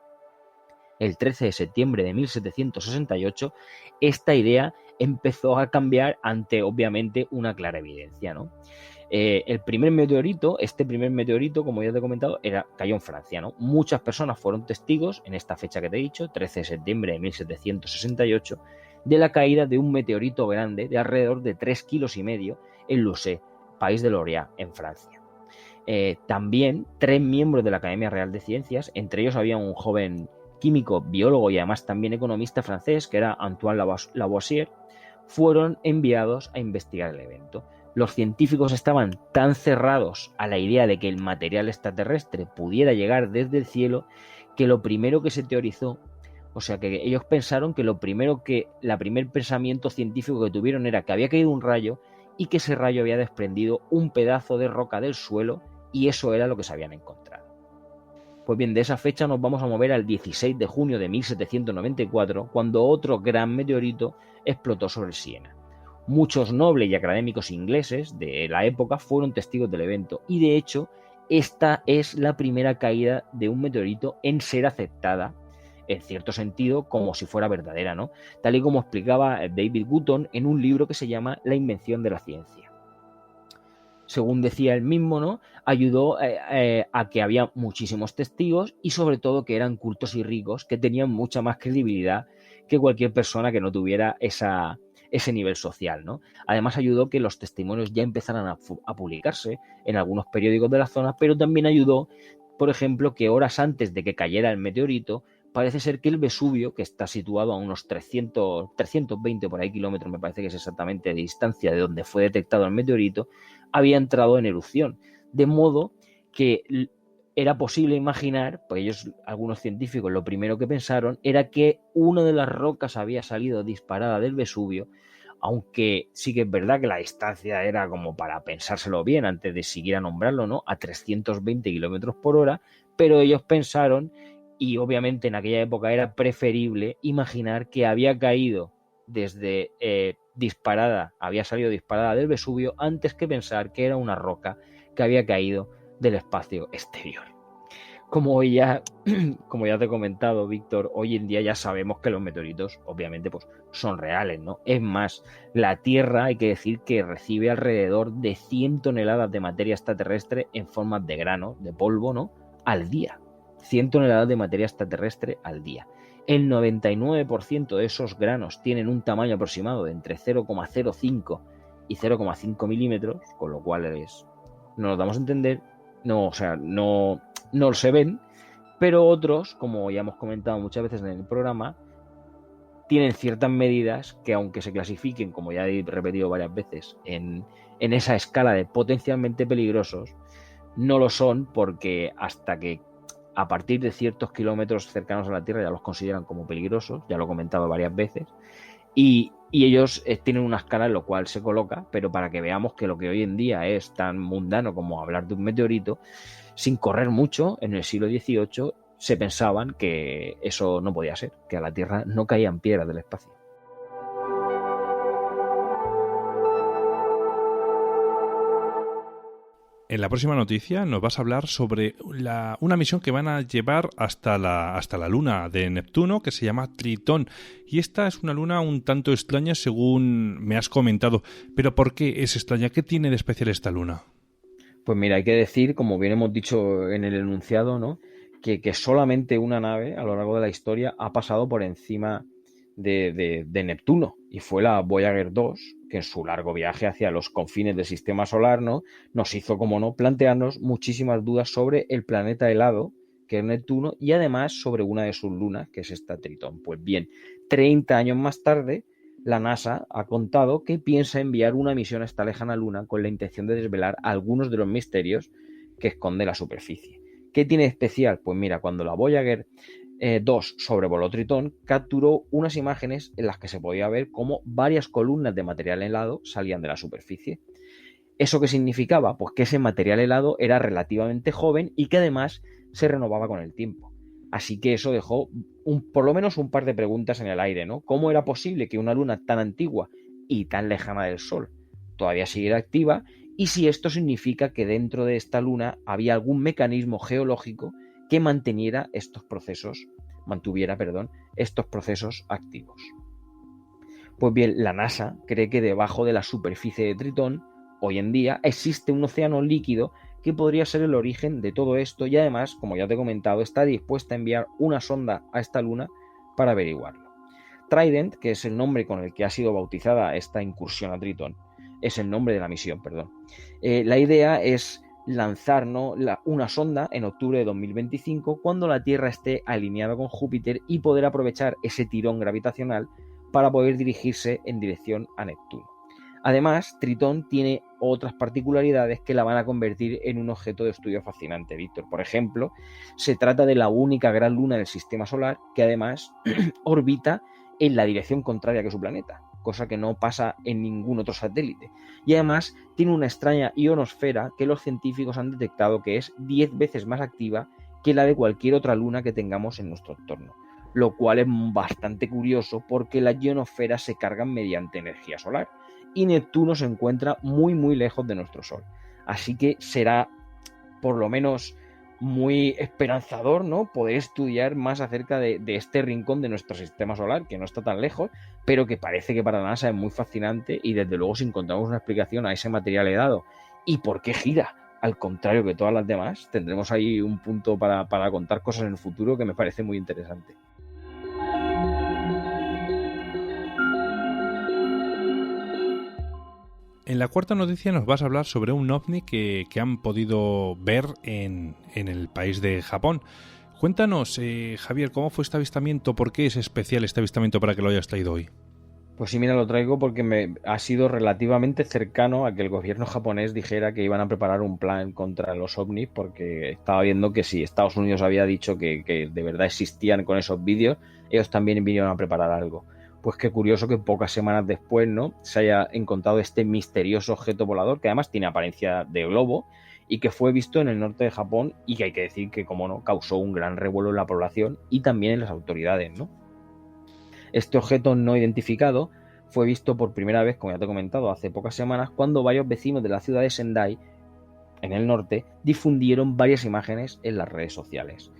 el 13 de septiembre de 1768, esta idea empezó a cambiar ante, obviamente, una clara evidencia, ¿no? El primer meteorito, como ya te he comentado, cayó en Francia, ¿no? Muchas personas fueron testigos en esta fecha que te he dicho, 13 de septiembre de 1768, de la caída de un meteorito grande de alrededor de 3,5 kilos en Lucé, país de Lorient, en Francia. También 3 miembros de la Academia Real de Ciencias, entre ellos había un joven químico, biólogo y además también economista francés, que era Antoine Lavoisier, fueron enviados a investigar el evento. Los científicos estaban tan cerrados a la idea de que el material extraterrestre pudiera llegar desde el cielo que lo primero que se teorizó, o sea que ellos pensaron que la primer pensamiento científico que tuvieron era que había caído un rayo y que ese rayo había desprendido un pedazo de roca del suelo y eso era lo que se habían encontrado. Pues bien, de esa fecha nos vamos a mover al 16 de junio de 1794, cuando otro gran meteorito explotó sobre Siena. Muchos nobles y académicos ingleses de la época fueron testigos del evento y de hecho esta es la primera caída de un meteorito en ser aceptada en cierto sentido como si fuera verdadera, ¿no? Tal y como explicaba David Wootton en un libro que se llama La invención de la ciencia. Según decía él mismo, ¿no?, ayudó a que había muchísimos testigos y sobre todo que eran cultos y ricos que tenían mucha más credibilidad que cualquier persona que no tuviera ese nivel social, ¿no? Además ayudó que los testimonios ya empezaran a publicarse en algunos periódicos de la zona, pero también ayudó por ejemplo, que horas antes de que cayera el meteorito, parece ser que el Vesubio, que está situado a unos 320 por ahí kilómetros, me parece que es exactamente de distancia de donde fue detectado el meteorito, había entrado en erupción. De modo que era posible imaginar, pues ellos, algunos científicos, lo primero que pensaron era que una de las rocas había salido disparada del Vesubio, aunque sí que es verdad que la distancia era como para pensárselo bien antes de siquiera nombrarlo, ¿no? A 320 kilómetros por hora, pero ellos pensaron, y obviamente en aquella época era preferible imaginar que había caído desde había salido disparada del Vesubio antes que pensar que era una roca que había caído del espacio exterior. Como ya te he comentado, Víctor, hoy en día ya sabemos que los meteoritos obviamente pues, son reales, ¿no? Es más, la Tierra, hay que decir que recibe alrededor de 100 toneladas de materia extraterrestre en forma de grano, de polvo, ¿no? Al día. 100 toneladas de materia extraterrestre al día. El 99% de esos granos tienen un tamaño aproximado de entre 0,05 y 0,5 milímetros, con lo cual no nos damos a entender, no se ven, pero otros, como ya hemos comentado muchas veces en el programa, tienen ciertas medidas que, aunque se clasifiquen, como ya he repetido varias veces, en esa escala de potencialmente peligrosos, no lo son, porque hasta que a partir de ciertos kilómetros cercanos a la Tierra ya los consideran como peligrosos, ya lo he comentado varias veces, y ellos tienen una escala en la cual se coloca, pero para que veamos que lo que hoy en día es tan mundano como hablar de un meteorito, sin correr mucho, en el siglo XVIII se pensaban que eso no podía ser, que a la Tierra no caían piedras del espacio. En la próxima noticia nos vas a hablar sobre una misión que van a llevar hasta la luna de Neptuno, que se llama Tritón. Y esta es una luna un tanto extraña, según me has comentado. ¿Pero por qué es extraña? ¿Qué tiene de especial esta luna? Pues mira, hay que decir, como bien hemos dicho en el enunciado, ¿no? que solamente una nave a lo largo de la historia ha pasado por encima de Neptuno, y fue la Voyager 2, que en su largo viaje hacia los confines del sistema solar, ¿no? Nos hizo, como no, plantearnos muchísimas dudas sobre el planeta helado, que es Neptuno, y además sobre una de sus lunas, que es esta Tritón. Pues bien, 30 años más tarde, la NASA ha contado que piensa enviar una misión a esta lejana luna con la intención de desvelar algunos de los misterios que esconde la superficie. ¿Qué tiene de especial? Pues mira, cuando la Voyager 2 sobrevoló Tritón, capturó unas imágenes en las que se podía ver cómo varias columnas de material helado salían de la superficie. ¿Eso qué significaba? Pues que ese material helado era relativamente joven y que además se renovaba con el tiempo. Así que eso dejó por lo menos un par de preguntas en el aire, ¿no? ¿Cómo era posible que una luna tan antigua y tan lejana del Sol todavía siguiera activa? Y si esto significa que dentro de esta luna había algún mecanismo geológico que mantuviera estos procesos activos. Pues bien, la NASA cree que debajo de la superficie de Tritón, hoy en día, existe un océano líquido que podría ser el origen de todo esto, y además, como ya te he comentado, está dispuesta a enviar una sonda a esta luna para averiguarlo. Trident, que es el nombre con el que ha sido bautizada esta incursión a Tritón, es el nombre de la misión, perdón. La idea es lanzar una sonda en octubre de 2025, cuando la Tierra esté alineada con Júpiter, y poder aprovechar ese tirón gravitacional para poder dirigirse en dirección a Neptuno. Además, Tritón tiene otras particularidades que la van a convertir en un objeto de estudio fascinante, Víctor. Por ejemplo, se trata de la única gran luna del sistema solar que además orbita en la dirección contraria que su planeta, cosa que no pasa en ningún otro satélite. Y además tiene una extraña ionosfera que los científicos han detectado que es 10 veces más activa que la de cualquier otra luna que tengamos en nuestro entorno, lo cual es bastante curioso porque las ionosferas se cargan mediante energía solar y Neptuno se encuentra muy muy lejos de nuestro Sol. Así que será por lo menos muy esperanzador, ¿no?, poder estudiar más acerca de este rincón de nuestro sistema solar, que no está tan lejos, pero que parece que para la NASA es muy fascinante, y desde luego si encontramos una explicación a ese material helado y por qué gira al contrario que todas las demás, tendremos ahí un punto para contar cosas en el futuro que me parece muy interesante. En la cuarta noticia nos vas a hablar sobre un ovni que han podido ver en el país de Japón. Cuéntanos, Javier, ¿cómo fue este avistamiento? ¿Por qué es especial este avistamiento para que lo hayas traído hoy? Pues sí, mira, lo traigo porque ha sido relativamente cercano a que el gobierno japonés dijera que iban a preparar un plan contra los ovnis, porque estaba viendo que si Estados Unidos había dicho que de verdad existían con esos vídeos, ellos también vinieron a preparar algo. Pues qué curioso que pocas semanas después, ¿no?, se haya encontrado este misterioso objeto volador, que además tiene apariencia de globo, y que fue visto en el norte de Japón, y que hay que decir que, como no, causó un gran revuelo en la población y también en las autoridades, ¿no? Este objeto no identificado fue visto por primera vez, como ya te he comentado, hace pocas semanas, cuando varios vecinos de la ciudad de Sendai, en el norte, difundieron varias imágenes en las redes sociales.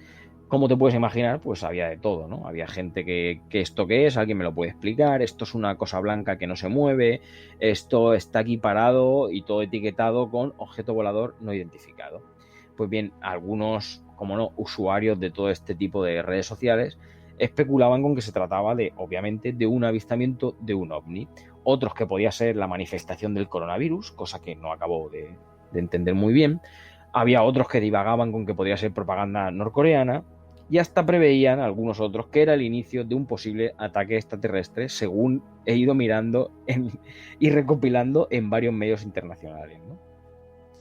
Como te puedes imaginar, pues había de todo, ¿no? Había gente que ¿esto qué es? ¿Alguien me lo puede explicar? Esto es una cosa blanca que no se mueve, esto está aquí parado y todo etiquetado con objeto volador no identificado. Pues bien, algunos, como no, usuarios de todo este tipo de redes sociales especulaban con que se trataba obviamente, de un avistamiento de un ovni. Otros que podía ser la manifestación del coronavirus, cosa que no acabo de entender muy bien. Había otros que divagaban con que podía ser propaganda norcoreana, y hasta preveían algunos otros que era el inicio de un posible ataque extraterrestre, según he ido mirando y recopilando en varios medios internacionales, ¿no?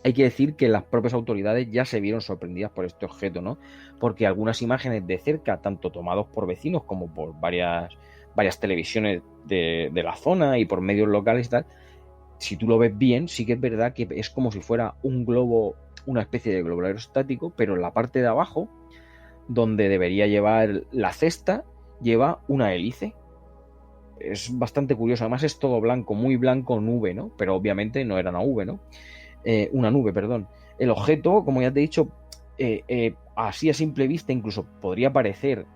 Hay que decir que las propias autoridades ya se vieron sorprendidas por este objeto, ¿no? Porque algunas imágenes de cerca, tanto tomados por vecinos como por varias televisiones de la zona y por medios locales y tal, si tú lo ves bien, sí que es verdad que es como si fuera un globo, una especie de globo aerostático, pero en la parte de abajo, donde debería llevar la cesta, lleva una hélice. Es bastante curioso, además es todo blanco, muy blanco, nube, ¿no? Pero obviamente no era una nube, ¿no? Una nube, perdón. El objeto, como ya te he dicho, así a simple vista incluso podría parecer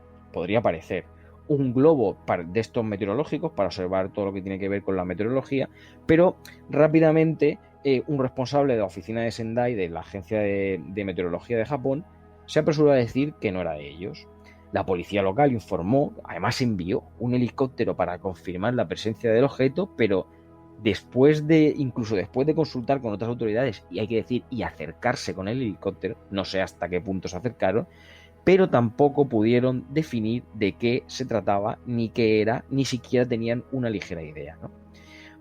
un globo de estos meteorológicos para observar todo lo que tiene que ver con la meteorología, pero rápidamente un responsable de la oficina de Sendai, de la agencia de meteorología de Japón, se apresuró a decir que no era de ellos. La policía local informó, además envió un helicóptero para confirmar la presencia del objeto, pero incluso después de consultar con otras autoridades, y hay que decir, y acercarse con el helicóptero, no sé hasta qué punto se acercaron, pero tampoco pudieron definir de qué se trataba, ni qué era, ni siquiera tenían una ligera idea, ¿no?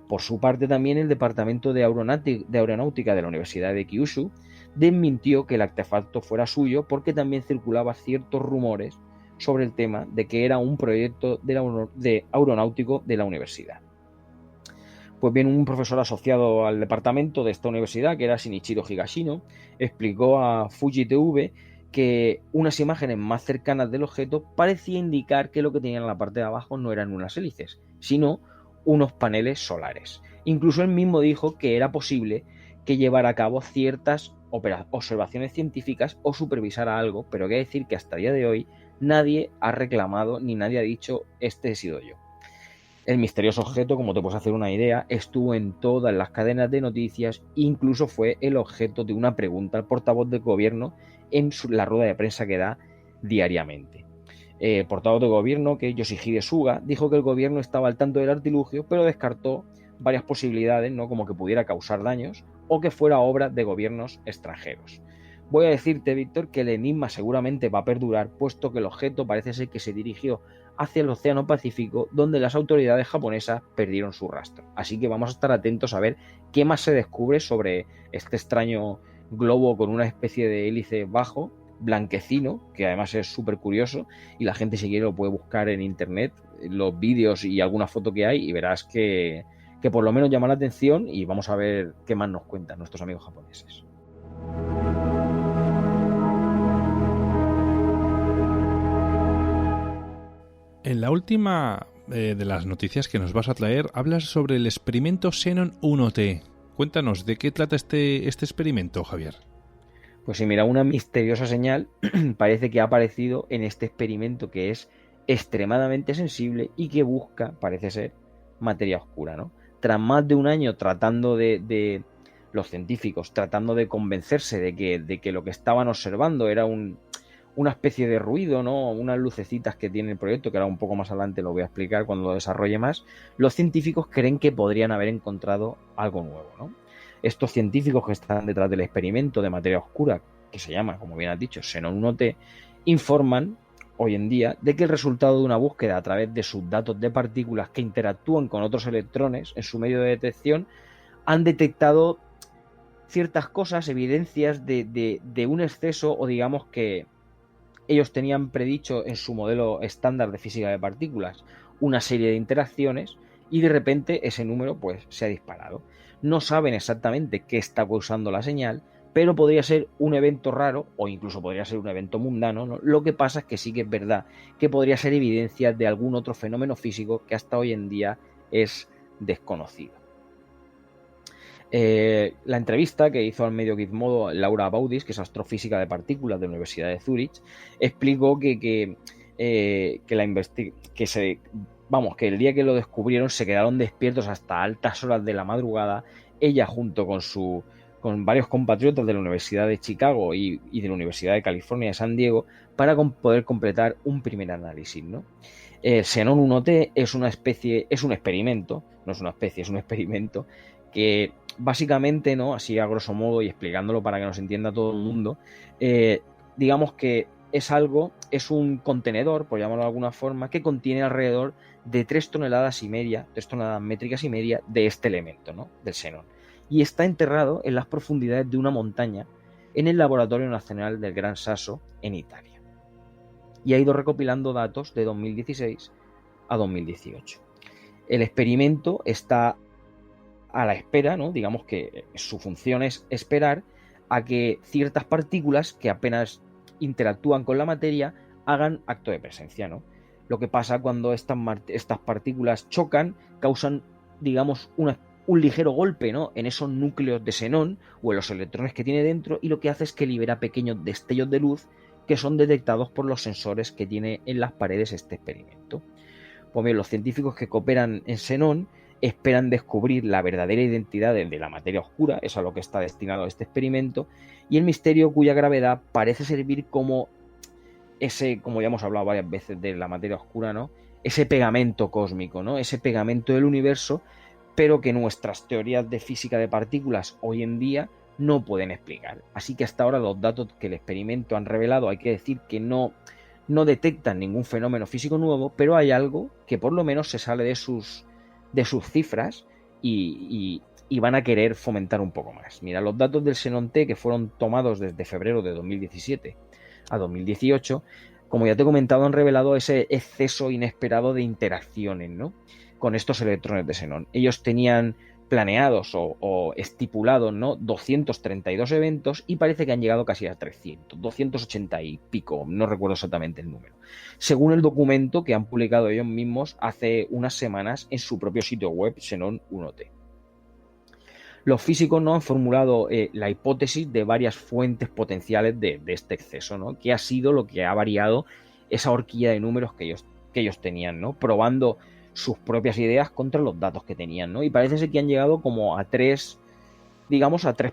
Por su parte, también el Departamento de Aeronáutica de la Universidad de Kyushu desmintió que el artefacto fuera suyo, porque también circulaban ciertos rumores sobre el tema de que era un proyecto de aeronáutico de la universidad. Pues bien, un profesor asociado al departamento de esta universidad, que era Shinichiro Higashino, explicó a Fuji TV que unas imágenes más cercanas del objeto parecía indicar que lo que tenía en la parte de abajo no eran unas hélices, sino unos paneles solares. Incluso él mismo dijo que era posible que llevara a cabo ciertas observaciones científicas o supervisara algo, pero hay que decir que hasta el día de hoy nadie ha reclamado ni nadie ha dicho este he sido yo. El misterioso objeto, como te puedes hacer una idea, estuvo en todas las cadenas de noticias, incluso fue el objeto de una pregunta al portavoz del gobierno en la rueda de prensa que da diariamente. El portavoz del gobierno, que es Yoshihide Suga, dijo que el gobierno estaba al tanto del artilugio, pero descartó varias posibilidades, ¿no?, como que pudiera causar daños o que fuera obra de gobiernos extranjeros. Voy a decirte, Víctor, que el enigma seguramente va a perdurar, puesto que el objeto parece ser que se dirigió hacia el Océano Pacífico, donde las autoridades japonesas perdieron su rastro. Así que vamos a estar atentos a ver qué más se descubre sobre este extraño globo con una especie de hélice bajo, blanquecino, que además es súper curioso, y la gente, si quiere, lo puede buscar en internet, los vídeos y alguna foto que hay, y verás que por lo menos llama la atención, y vamos a ver qué más nos cuentan nuestros amigos japoneses. En la última de las noticias que nos vas a traer, hablas sobre el experimento Xenon 1T. Cuéntanos, ¿de qué trata este experimento, Javier? Pues sí, mira, una misteriosa señal parece que ha aparecido en este experimento, que es extremadamente sensible y que busca, parece ser, materia oscura, ¿no? Tras más de un año tratando de los científicos, tratando de convencerse de que lo que estaban observando era una especie de ruido, ¿no? Unas lucecitas que tiene el proyecto, que ahora un poco más adelante lo voy a explicar cuando lo desarrolle más. Los científicos creen que podrían haber encontrado algo nuevo, ¿no? Estos científicos que están detrás del experimento de materia oscura, que se llama, como bien has dicho, Xenon 1T, informan hoy en día de que el resultado de una búsqueda a través de sus datos de partículas que interactúan con otros electrones en su medio de detección han detectado ciertas cosas, evidencias de un exceso, o digamos que ellos tenían predicho en su modelo estándar de física de partículas una serie de interacciones y de repente ese número pues se ha disparado. No saben exactamente qué está causando la señal, pero podría ser un evento raro o incluso podría ser un evento mundano, ¿no? Lo que pasa es que sí que es verdad que podría ser evidencia de algún otro fenómeno físico que hasta hoy en día es desconocido. La entrevista que hizo al medio Gizmodo Laura Baudis, que es astrofísica de partículas de la Universidad de Zúrich, explicó que el día que lo descubrieron se quedaron despiertos hasta altas horas de la madrugada, ella junto con varios compatriotas de la Universidad de Chicago y de la Universidad de California de San Diego, para poder completar un primer análisis, ¿no? El Xenon 1T es un experimento, no es una especie, es un experimento que básicamente, ¿no? Así a grosso modo y explicándolo para que nos entienda todo el mundo, digamos que es un contenedor, por llamarlo de alguna forma, que contiene alrededor de 3 toneladas métricas y media de este elemento, ¿no? Del xenón. Y está enterrado en las profundidades de una montaña en el Laboratorio Nacional del Gran Sasso, en Italia. Y ha ido recopilando datos de 2016 a 2018. El experimento está a la espera, ¿no? Digamos que su función es esperar a que ciertas partículas que apenas interactúan con la materia hagan acto de presencia, ¿no? Lo que pasa cuando estas partículas chocan, causan, digamos, un ligero golpe, ¿no? En esos núcleos de xenón o en los electrones que tiene dentro, y lo que hace es que libera pequeños destellos de luz que son detectados por los sensores que tiene en las paredes este experimento. Pues bien, los científicos que cooperan en xenón esperan descubrir la verdadera identidad de la materia oscura, eso es a lo que está destinado este experimento, y el misterio cuya gravedad parece servir como como ya hemos hablado varias veces de la materia oscura, ¿no? Ese pegamento cósmico, ¿no? Ese pegamento del universo, pero que nuestras teorías de física de partículas hoy en día no pueden explicar. Así que hasta ahora los datos que el experimento han revelado, hay que decir que no detectan ningún fenómeno físico nuevo, pero hay algo que por lo menos se sale de sus cifras y van a querer fomentar un poco más. Mira, los datos del Xenon T, que fueron tomados desde febrero de 2017 a 2018, como ya te he comentado, han revelado ese exceso inesperado de interacciones, ¿no? Con estos electrones de xenón. Ellos tenían planeados o estipulados, ¿no? 232 eventos y parece que han llegado casi a 300, 280 y pico, no recuerdo exactamente el número, según el documento que han publicado ellos mismos hace unas semanas en su propio sitio web Xenon 1T. Los físicos no han formulado la hipótesis de varias fuentes potenciales de este exceso, ¿no? Que ha sido lo que ha variado esa horquilla de números que ellos tenían, ¿no? Probando sus propias ideas contra los datos que tenían, ¿no? Y parece ser que han llegado como a tres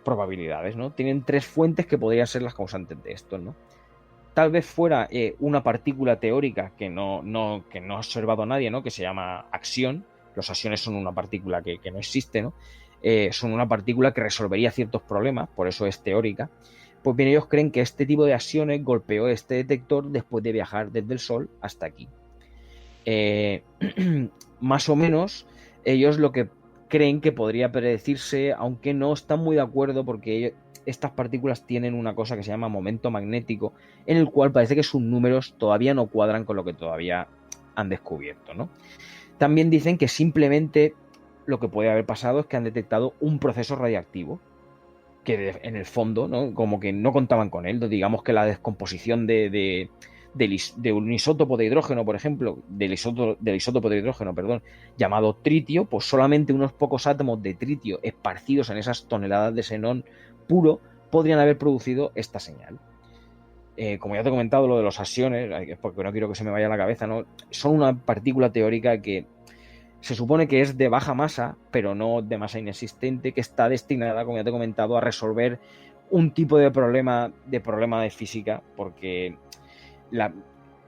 probabilidades, ¿no? Tienen 3 fuentes que podrían ser las causantes de esto, ¿no? Tal vez fuera una partícula teórica que no ha observado nadie, ¿no? Que se llama axión. Los axiones son una partícula que no existe, ¿no? Son una partícula que resolvería ciertos problemas, por eso es teórica. Pues bien, ellos creen que este tipo de axiones golpeó este detector después de viajar desde el Sol hasta aquí. Más o menos ellos lo que creen que podría predecirse, aunque no están muy de acuerdo, porque estas partículas tienen una cosa que se llama momento magnético, en el cual parece que sus números todavía no cuadran con lo que todavía han descubierto, ¿no? También dicen que simplemente lo que puede haber pasado es que han detectado un proceso radiactivo que en el fondo, ¿no? Como que no contaban con él. Digamos que la descomposición de un isótopo de hidrógeno, por ejemplo, del isótopo de hidrógeno, llamado tritio, pues solamente unos pocos átomos de tritio esparcidos en esas toneladas de xenón puro podrían haber producido esta señal. Como ya te he comentado, lo de los axiones, porque no quiero que se me vaya a la cabeza, ¿no? Son una partícula teórica que se supone que es de baja masa, pero no de masa inexistente, que está destinada, como ya te he comentado, a resolver un tipo de problema de física, porque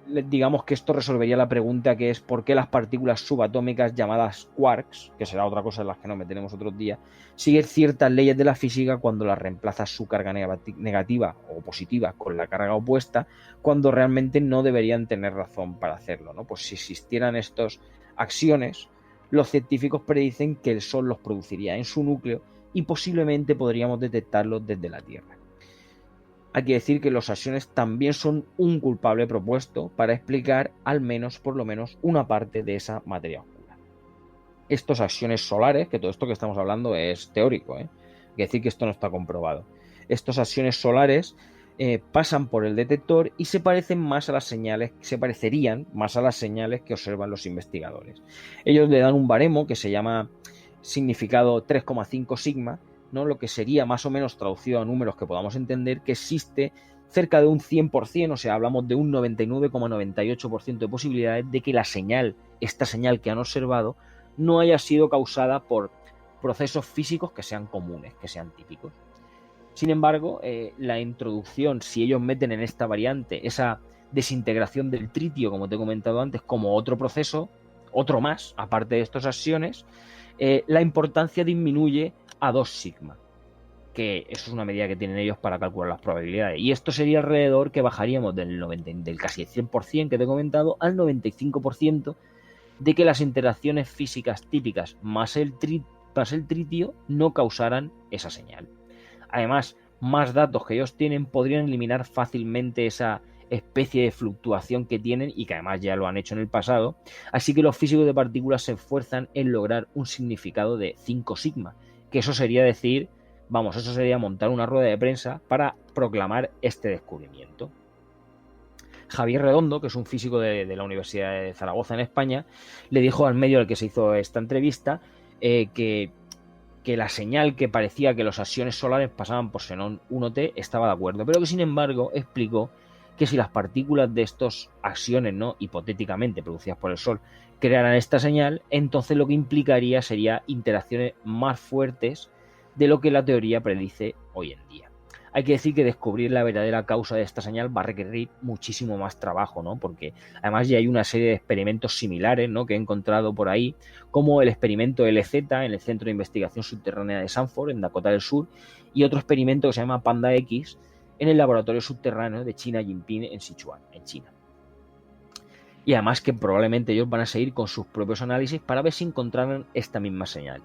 digamos que esto resolvería la pregunta que es ¿por qué las partículas subatómicas llamadas quarks, que será otra cosa en las que nos meteremos otros días, siguen ciertas leyes de la física cuando las reemplaza su carga negativa o positiva con la carga opuesta, cuando realmente no deberían tener razón para hacerlo, ¿no? Pues si existieran estos axiones, los científicos predicen que el Sol los produciría en su núcleo y posiblemente podríamos detectarlos desde la Tierra. Hay que decir que los axiones también son un culpable propuesto para explicar al menos, por lo menos, una parte de esa materia oscura. Estos axiones solares, que todo esto que estamos hablando es teórico, hay que decir que esto no está comprobado. Estos axiones solares pasan por el detector y se parecerían más a las señales que observan los investigadores. Ellos le dan un baremo que se llama significado 3,5 sigma, ¿no? Lo que sería más o menos traducido a números que podamos entender que existe cerca de un 100%, o sea, hablamos de un 99,98% de posibilidades de que esta señal que han observado, no haya sido causada por procesos físicos que sean comunes, que sean típicos. Sin embargo, la introducción, si ellos meten en esta variante esa desintegración del tritio, como te he comentado antes, como otro proceso, otro más, aparte de estos axiones, la importancia disminuye a 2 sigma, que eso es una medida que tienen ellos para calcular las probabilidades. Y esto sería alrededor que bajaríamos del casi 100% que te he comentado al 95% de que las interacciones físicas típicas más el tritio no causaran esa señal. Además, más datos que ellos tienen podrían eliminar fácilmente esa especie de fluctuación que tienen y que además ya lo han hecho en el pasado. Así que los físicos de partículas se esfuerzan en lograr un significado de 5 sigma, que eso sería montar una rueda de prensa para proclamar este descubrimiento. Javier Redondo, que es un físico de la Universidad de Zaragoza en España, le dijo al medio al que se hizo esta entrevista que la señal que parecía que los axiones solares pasaban por xenón 1T estaba de acuerdo, pero que sin embargo explicó que si las partículas de estos axiones, ¿no?, hipotéticamente producidas por el Sol, crearan esta señal, entonces lo que implicaría sería interacciones más fuertes de lo que la teoría predice hoy en día. Hay que decir que descubrir la verdadera causa de esta señal va a requerir muchísimo más trabajo, ¿no? Porque además ya hay una serie de experimentos similares, ¿no?, que he encontrado por ahí, como el experimento LZ en el Centro de Investigación Subterránea de Sanford, en Dakota del Sur, y otro experimento que se llama Panda X en el laboratorio subterráneo de China Jinping en Sichuan, en China. Y además que probablemente ellos van a seguir con sus propios análisis para ver si encontraran esta misma señal.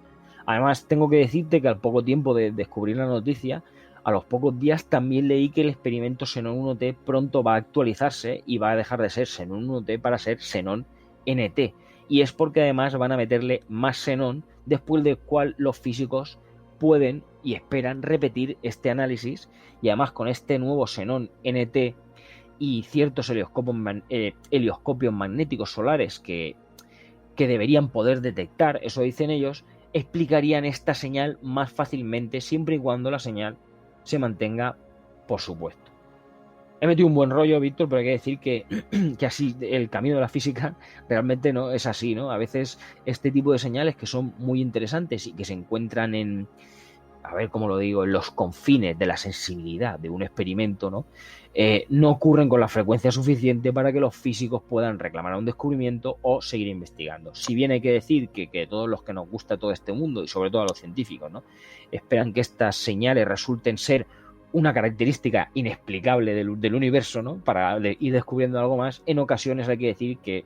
Además, tengo que decirte que al poco tiempo de descubrir la noticia, a los pocos días también leí que el experimento Xenón 1T pronto va a actualizarse y va a dejar de ser Xenón 1T para ser Xenón NT. Y es porque además van a meterle más xenón, después del cual los físicos pueden y esperan repetir este análisis, y además con este nuevo xenón NT y ciertos helioscopios magnéticos solares que deberían poder detectar, eso dicen ellos, explicarían esta señal más fácilmente siempre y cuando la señal se mantenga, por supuesto. He metido un buen rollo, Víctor, pero hay que decir que así el camino de la física realmente no es así, ¿no? A veces este tipo de señales que son muy interesantes y que se encuentran en los confines de la sensibilidad de un experimento, ¿no? No ocurren con la frecuencia suficiente para que los físicos puedan reclamar un descubrimiento o seguir investigando. Si bien hay que decir que todos los que nos gusta todo este mundo, y sobre todo a los científicos, ¿no?, esperan que estas señales resulten ser una característica inexplicable del universo, ¿no?, para ir descubriendo algo más, en ocasiones hay que decir que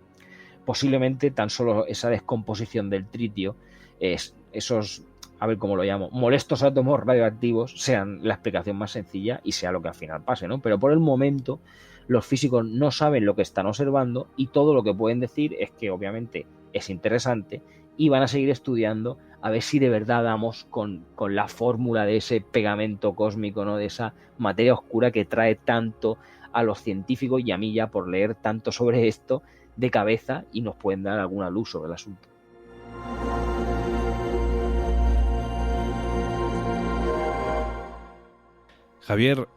posiblemente tan solo esa descomposición del tritio, esos, a ver cómo lo llamo, molestos átomos radioactivos, sean la explicación más sencilla y sea lo que al final pase, ¿no? Pero por el momento los físicos no saben lo que están observando y todo lo que pueden decir es que obviamente es interesante y van a seguir estudiando a ver si de verdad damos con la fórmula de ese pegamento cósmico, ¿no?, de esa materia oscura que trae tanto a los científicos y a mí ya por leer tanto sobre esto de cabeza, y nos pueden dar alguna luz sobre el asunto. Javier,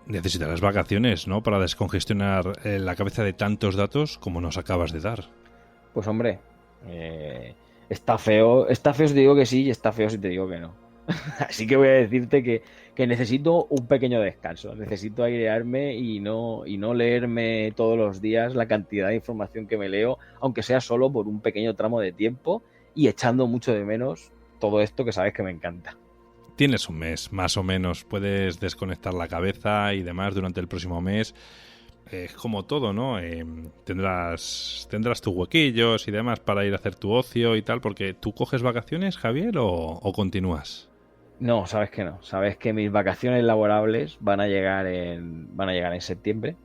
necesitarás vacaciones, ¿no?, para descongestionar la cabeza de tantos datos como nos acabas de dar. Pues hombre, está feo si te digo que sí y está feo si te digo que no. Así que voy a decirte que necesito un pequeño descanso, necesito airearme y no leerme todos los días la cantidad de información que me leo, aunque sea solo por un pequeño tramo de tiempo y echando mucho de menos todo esto que sabes que me encanta. Tienes un mes, más o menos, puedes desconectar la cabeza y demás durante el próximo mes. Es como todo, ¿no? Tendrás tus huequillos y demás para ir a hacer tu ocio y tal, porque ¿tú coges vacaciones, Javier, o continúas? No, sabes que no. Sabes que mis vacaciones laborables van a llegar en septiembre,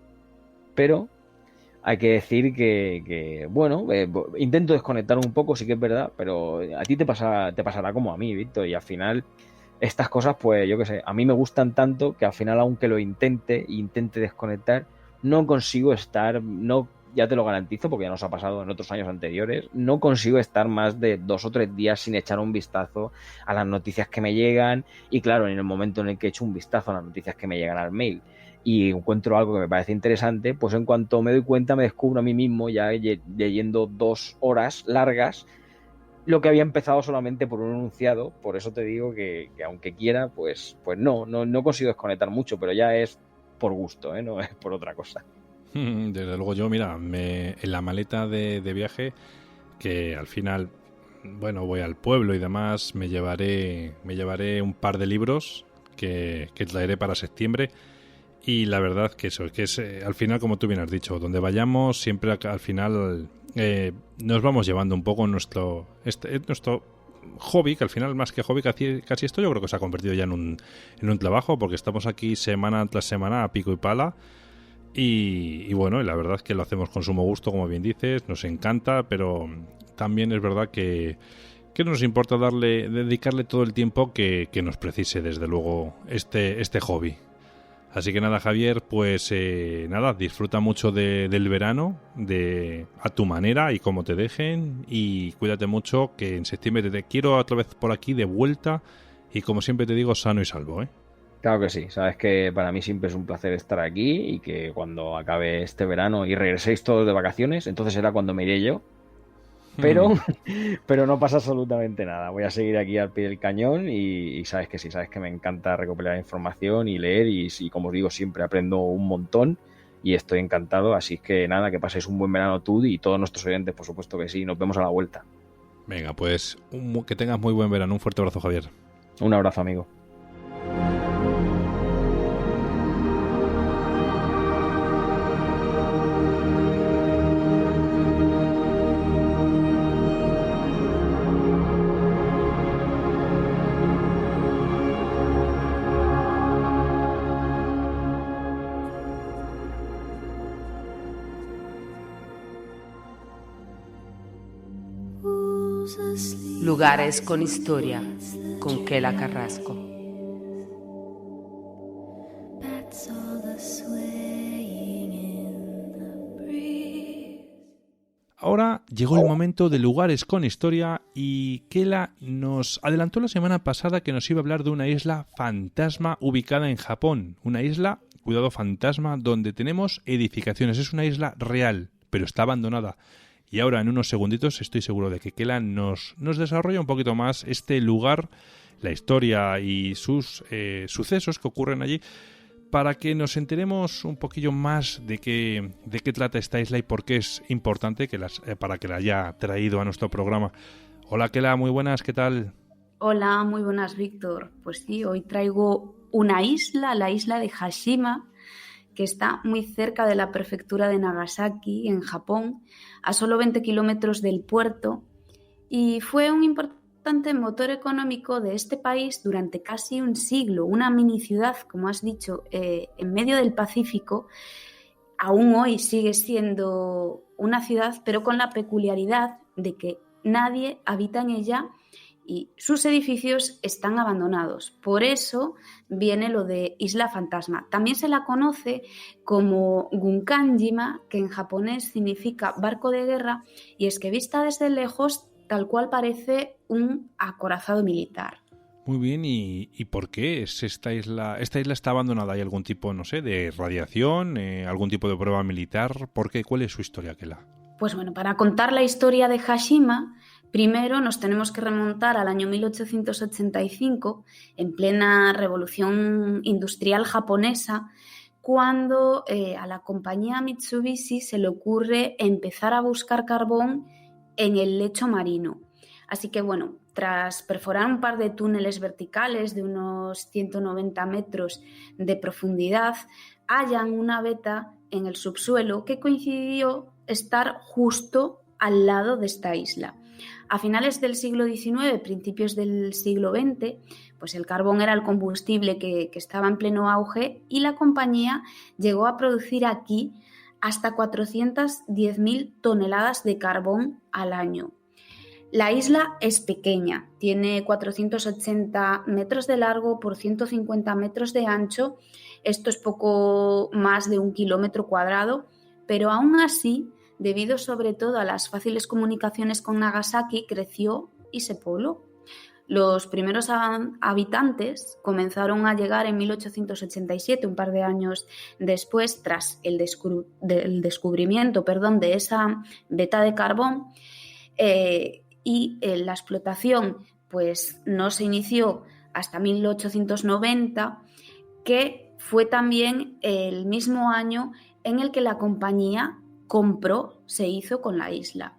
pero hay que decir que bueno, intento desconectar un poco, sí que es verdad, pero a ti te pasará como a mí, Víctor, y al final estas cosas, pues yo qué sé, a mí me gustan tanto que al final, aunque lo intente desconectar, no consigo estar, no, ya te lo garantizo porque ya nos ha pasado en otros años anteriores, no consigo estar más de 2 o 3 días sin echar un vistazo a las noticias que me llegan. Y claro, en el momento en el que echo un vistazo a las noticias que me llegan al mail y encuentro algo que me parece interesante, pues en cuanto me doy cuenta me descubro a mí mismo ya leyendo 2 horas largas lo que había empezado solamente por un enunciado. Por eso te digo que aunque quiera, pues no consigo desconectar mucho, pero ya es por gusto, no es por otra cosa. Desde luego yo, mira, en la maleta de viaje, que al final, bueno, voy al pueblo y demás, me llevaré un par de libros que traeré para septiembre. Y la verdad que eso, que es al final, como tú bien has dicho, donde vayamos, siempre al final nos vamos llevando un poco nuestro hobby, que al final, más que hobby, casi esto yo creo que se ha convertido ya en un trabajo, porque estamos aquí semana tras semana a pico y pala. Y bueno, la verdad es que lo hacemos con sumo gusto, como bien dices, nos encanta, pero también es verdad que nos importa dedicarle todo el tiempo que nos precise, desde luego, este hobby. Así que nada, Javier, pues disfruta mucho del verano, a tu manera y como te dejen, y cuídate mucho, que en septiembre te quiero otra vez por aquí de vuelta, y como siempre te digo, sano y salvo, ¿eh? Claro que sí, sabes que para mí siempre es un placer estar aquí y que cuando acabe este verano y regreséis todos de vacaciones, entonces será cuando me iré yo. Pero no pasa absolutamente nada. Voy a seguir aquí al pie del cañón y sabes que sí, sabes que me encanta recopilar información y leer y como os digo, siempre aprendo un montón y estoy encantado. Así que nada, que paséis un buen verano tú y todos nuestros oyentes, por supuesto que sí. Nos vemos a la vuelta. Venga, pues que tengas muy buen verano. Un fuerte abrazo, Javier. Un abrazo, amigo. Lugares con historia, con Kela Carrasco. Ahora llegó el momento de lugares con historia y Kela nos adelantó la semana pasada que nos iba a hablar de una isla fantasma ubicada en Japón. Una isla, cuidado, fantasma, donde tenemos edificaciones. Es una isla real, pero está abandonada. Y ahora, en unos segunditos, estoy seguro de que Kela nos desarrolla un poquito más este lugar, la historia y sus sucesos que ocurren allí, para que nos enteremos un poquillo más de qué trata esta isla y por qué es importante para que la haya traído a nuestro programa. Hola, Kela, muy buenas, ¿qué tal? Hola, muy buenas, Víctor. Pues sí, hoy traigo una isla, la isla de Hashima, que está muy cerca de la prefectura de Nagasaki, en Japón, a solo 20 kilómetros del puerto, y fue un importante motor económico de este país durante casi un siglo, una mini ciudad, como has dicho, en medio del Pacífico. Aún hoy sigue siendo una ciudad, pero con la peculiaridad de que nadie habita en ella y sus edificios están abandonados. Por eso viene lo de Isla Fantasma. También se la conoce como Gunkanjima, que en japonés significa barco de guerra, y es que vista desde lejos, tal cual parece un acorazado militar. Muy bien, ¿y por qué es esta isla? ¿Esta isla está abandonada? ¿Hay algún tipo, no sé, de radiación? ¿Algún tipo de prueba militar? ¿Por qué? ¿Cuál es su historia, Kela? Pues bueno, para contar la historia de Hashima, Primero nos tenemos que remontar al año 1885, en plena revolución industrial japonesa, cuando a la compañía Mitsubishi se le ocurre empezar a buscar carbón en el lecho marino. Así que bueno, tras perforar un par de túneles verticales de unos 190 metros de profundidad, hallan una veta en el subsuelo que coincidió estar justo al lado de esta isla. A finales del siglo XIX, principios del siglo XX, pues el carbón era el combustible que estaba en pleno auge y la compañía llegó a producir aquí hasta 410.000 toneladas de carbón al año. La isla es pequeña, tiene 480 metros de largo por 150 metros de ancho. Esto es poco más de 1 kilómetro cuadrado, pero aún así, debido sobre todo a las fáciles comunicaciones con Nagasaki, creció y se pobló. Los primeros habitantes comenzaron a llegar en 1887, un par de años después, tras el descubrimiento de esa veta de carbón, y la explotación pues no se inició hasta 1890, que fue también el mismo año en el que la compañía se hizo con la isla.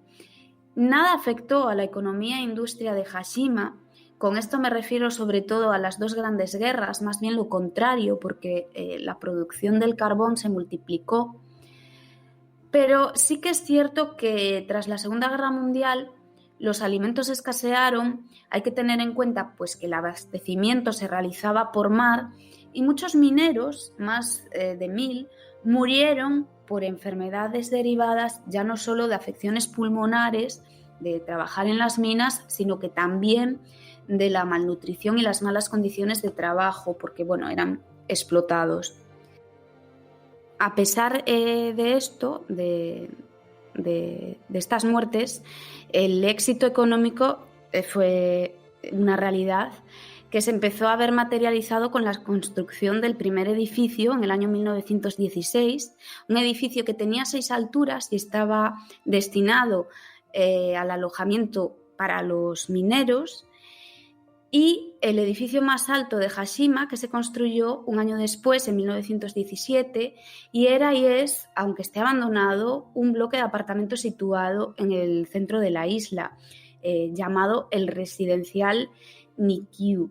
Nada afectó a la economía e industria de Jashima. Con esto me refiero sobre todo a las dos grandes guerras, más bien lo contrario, porque la producción del carbón se multiplicó. Pero sí que es cierto que tras la Segunda Guerra Mundial los alimentos escasearon. Hay que tener en cuenta pues, que el abastecimiento se realizaba por mar y muchos mineros, más de 1.000, murieron por enfermedades derivadas ya no solo de afecciones pulmonares, de trabajar en las minas, sino que también de la malnutrición y las malas condiciones de trabajo, porque eran explotados. A pesar de esto, de estas muertes, el éxito económico fue una realidad que se empezó a ver materializado con la construcción del primer edificio en el año 1916, un edificio que tenía 6 alturas y estaba destinado al alojamiento para los mineros, y el edificio más alto de Jashima, que se construyó un año después, en 1917, y era y es, aunque esté abandonado, un bloque de apartamentos situado en el centro de la isla, llamado el residencial Nikkyu,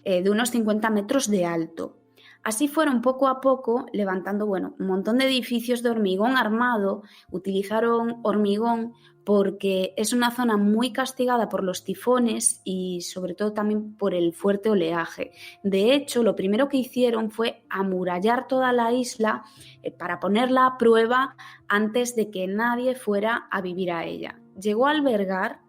de unos 50 metros de alto. Así fueron poco a poco levantando un montón de edificios de hormigón armado. Utilizaron hormigón porque es una zona muy castigada por los tifones y sobre todo también por el fuerte oleaje. De hecho, lo primero que hicieron fue amurallar toda la isla para ponerla a prueba antes de que nadie fuera a vivir a ella. Llegó a albergar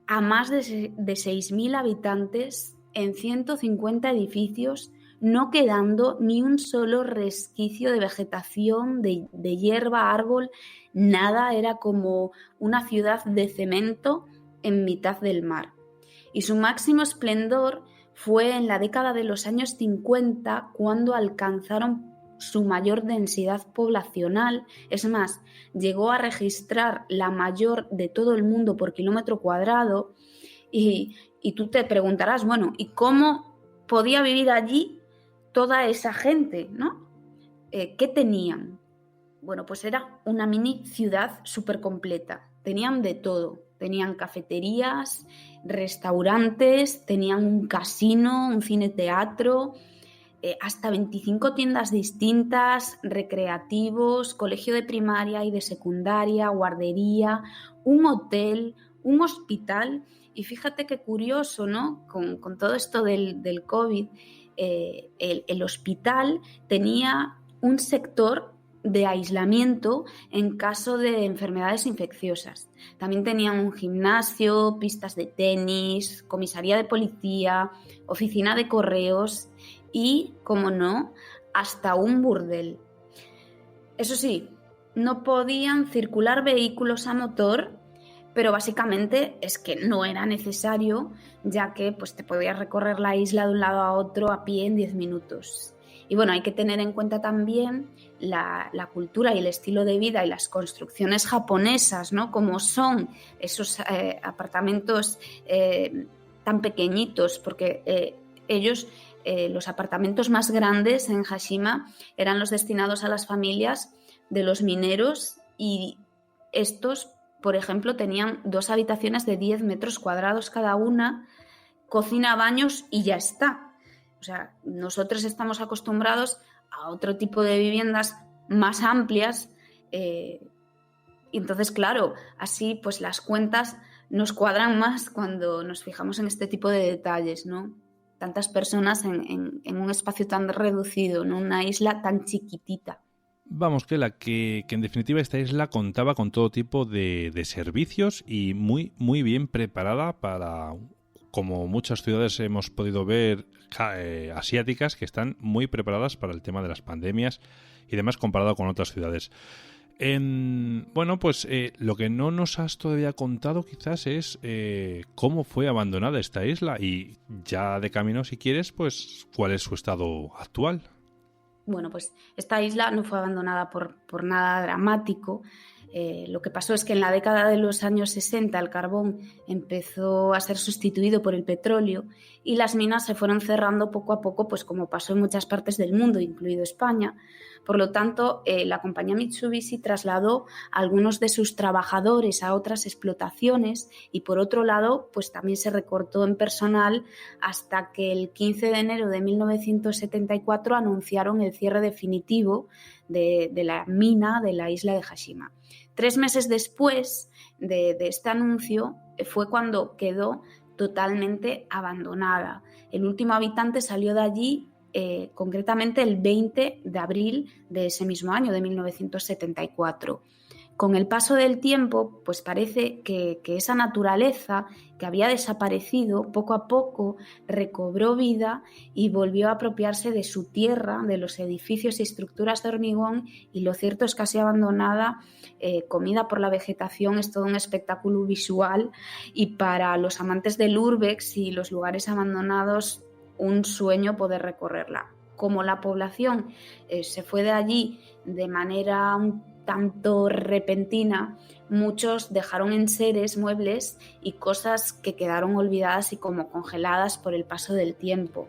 a más de 6.000 habitantes en 150 edificios, no quedando ni un solo resquicio de vegetación, de hierba, árbol, nada. Era como una ciudad de cemento en mitad del mar. Y su máximo esplendor fue en la década de los años 50, cuando alcanzaron su mayor densidad poblacional. Es más, llegó a registrar la mayor de todo el mundo por kilómetro cuadrado. Y tú te preguntarás, ¿y cómo podía vivir allí toda esa gente, ¿no? ¿Qué tenían? Pues era una mini ciudad súper completa. Tenían de todo. Tenían cafeterías, restaurantes, tenían un casino, un cine-teatro, hasta 25 tiendas distintas, recreativos, colegio de primaria y de secundaria, guardería, un hotel, un hospital. Y fíjate qué curioso, ¿no? Con todo esto del COVID, el hospital tenía un sector de aislamiento en caso de enfermedades infecciosas. También tenían un gimnasio, pistas de tenis, comisaría de policía, oficina de correos y, como no, hasta un burdel. Eso sí, no podían circular vehículos a motor, pero básicamente es que no era necesario, ya que te podías recorrer la isla de un lado a otro a pie en 10 minutos. Y bueno, hay que tener en cuenta también la cultura y el estilo de vida y las construcciones japonesas, ¿no? Como son esos apartamentos tan pequeñitos, porque ellos, los apartamentos más grandes en Hashima eran los destinados a las familias de los mineros, y estos, por ejemplo, tenían 2 habitaciones de 10 metros cuadrados cada una, cocina, baños y ya está. O sea, nosotros estamos acostumbrados a otro tipo de viviendas más amplias, y entonces, claro, así pues las cuentas nos cuadran más cuando nos fijamos en este tipo de detalles, ¿no? Tantas personas en un espacio tan reducido, ¿no? Una isla tan chiquitita. Vamos, que en definitiva esta isla contaba con todo tipo de servicios y muy, muy bien preparada para, como muchas ciudades hemos podido ver, asiáticas, que están muy preparadas para el tema de las pandemias y demás comparado con otras ciudades. Bueno, pues lo que no nos has todavía contado quizás es cómo fue abandonada esta isla, y ya de camino, si quieres, pues cuál es su estado actual. Bueno, pues esta isla no fue abandonada por nada dramático. Lo que pasó es que en la década de los años 60 el carbón empezó a ser sustituido por el petróleo y las minas se fueron cerrando poco a poco, pues como pasó en muchas partes del mundo, incluido España. Por lo tanto, la compañía Mitsubishi trasladó a algunos de sus trabajadores a otras explotaciones, y por otro lado, pues también se recortó en personal hasta que el 15 de enero de 1974 anunciaron el cierre definitivo de la mina de la isla de Hashima. 3 meses después de este anuncio fue cuando quedó totalmente abandonada. El último habitante salió de allí concretamente el 20 de abril de ese mismo año, de 1974. Con el paso del tiempo, pues parece que esa naturaleza que había desaparecido poco a poco recobró vida y volvió a apropiarse de su tierra, de los edificios y estructuras de hormigón, y lo cierto es que casi abandonada, comida por la vegetación, es todo un espectáculo visual, y para los amantes del urbex y los lugares abandonados, un sueño poder recorrerla. Como la población se fue de allí de manera un tanto repentina, muchos dejaron enseres, muebles y cosas que quedaron olvidadas y como congeladas por el paso del tiempo.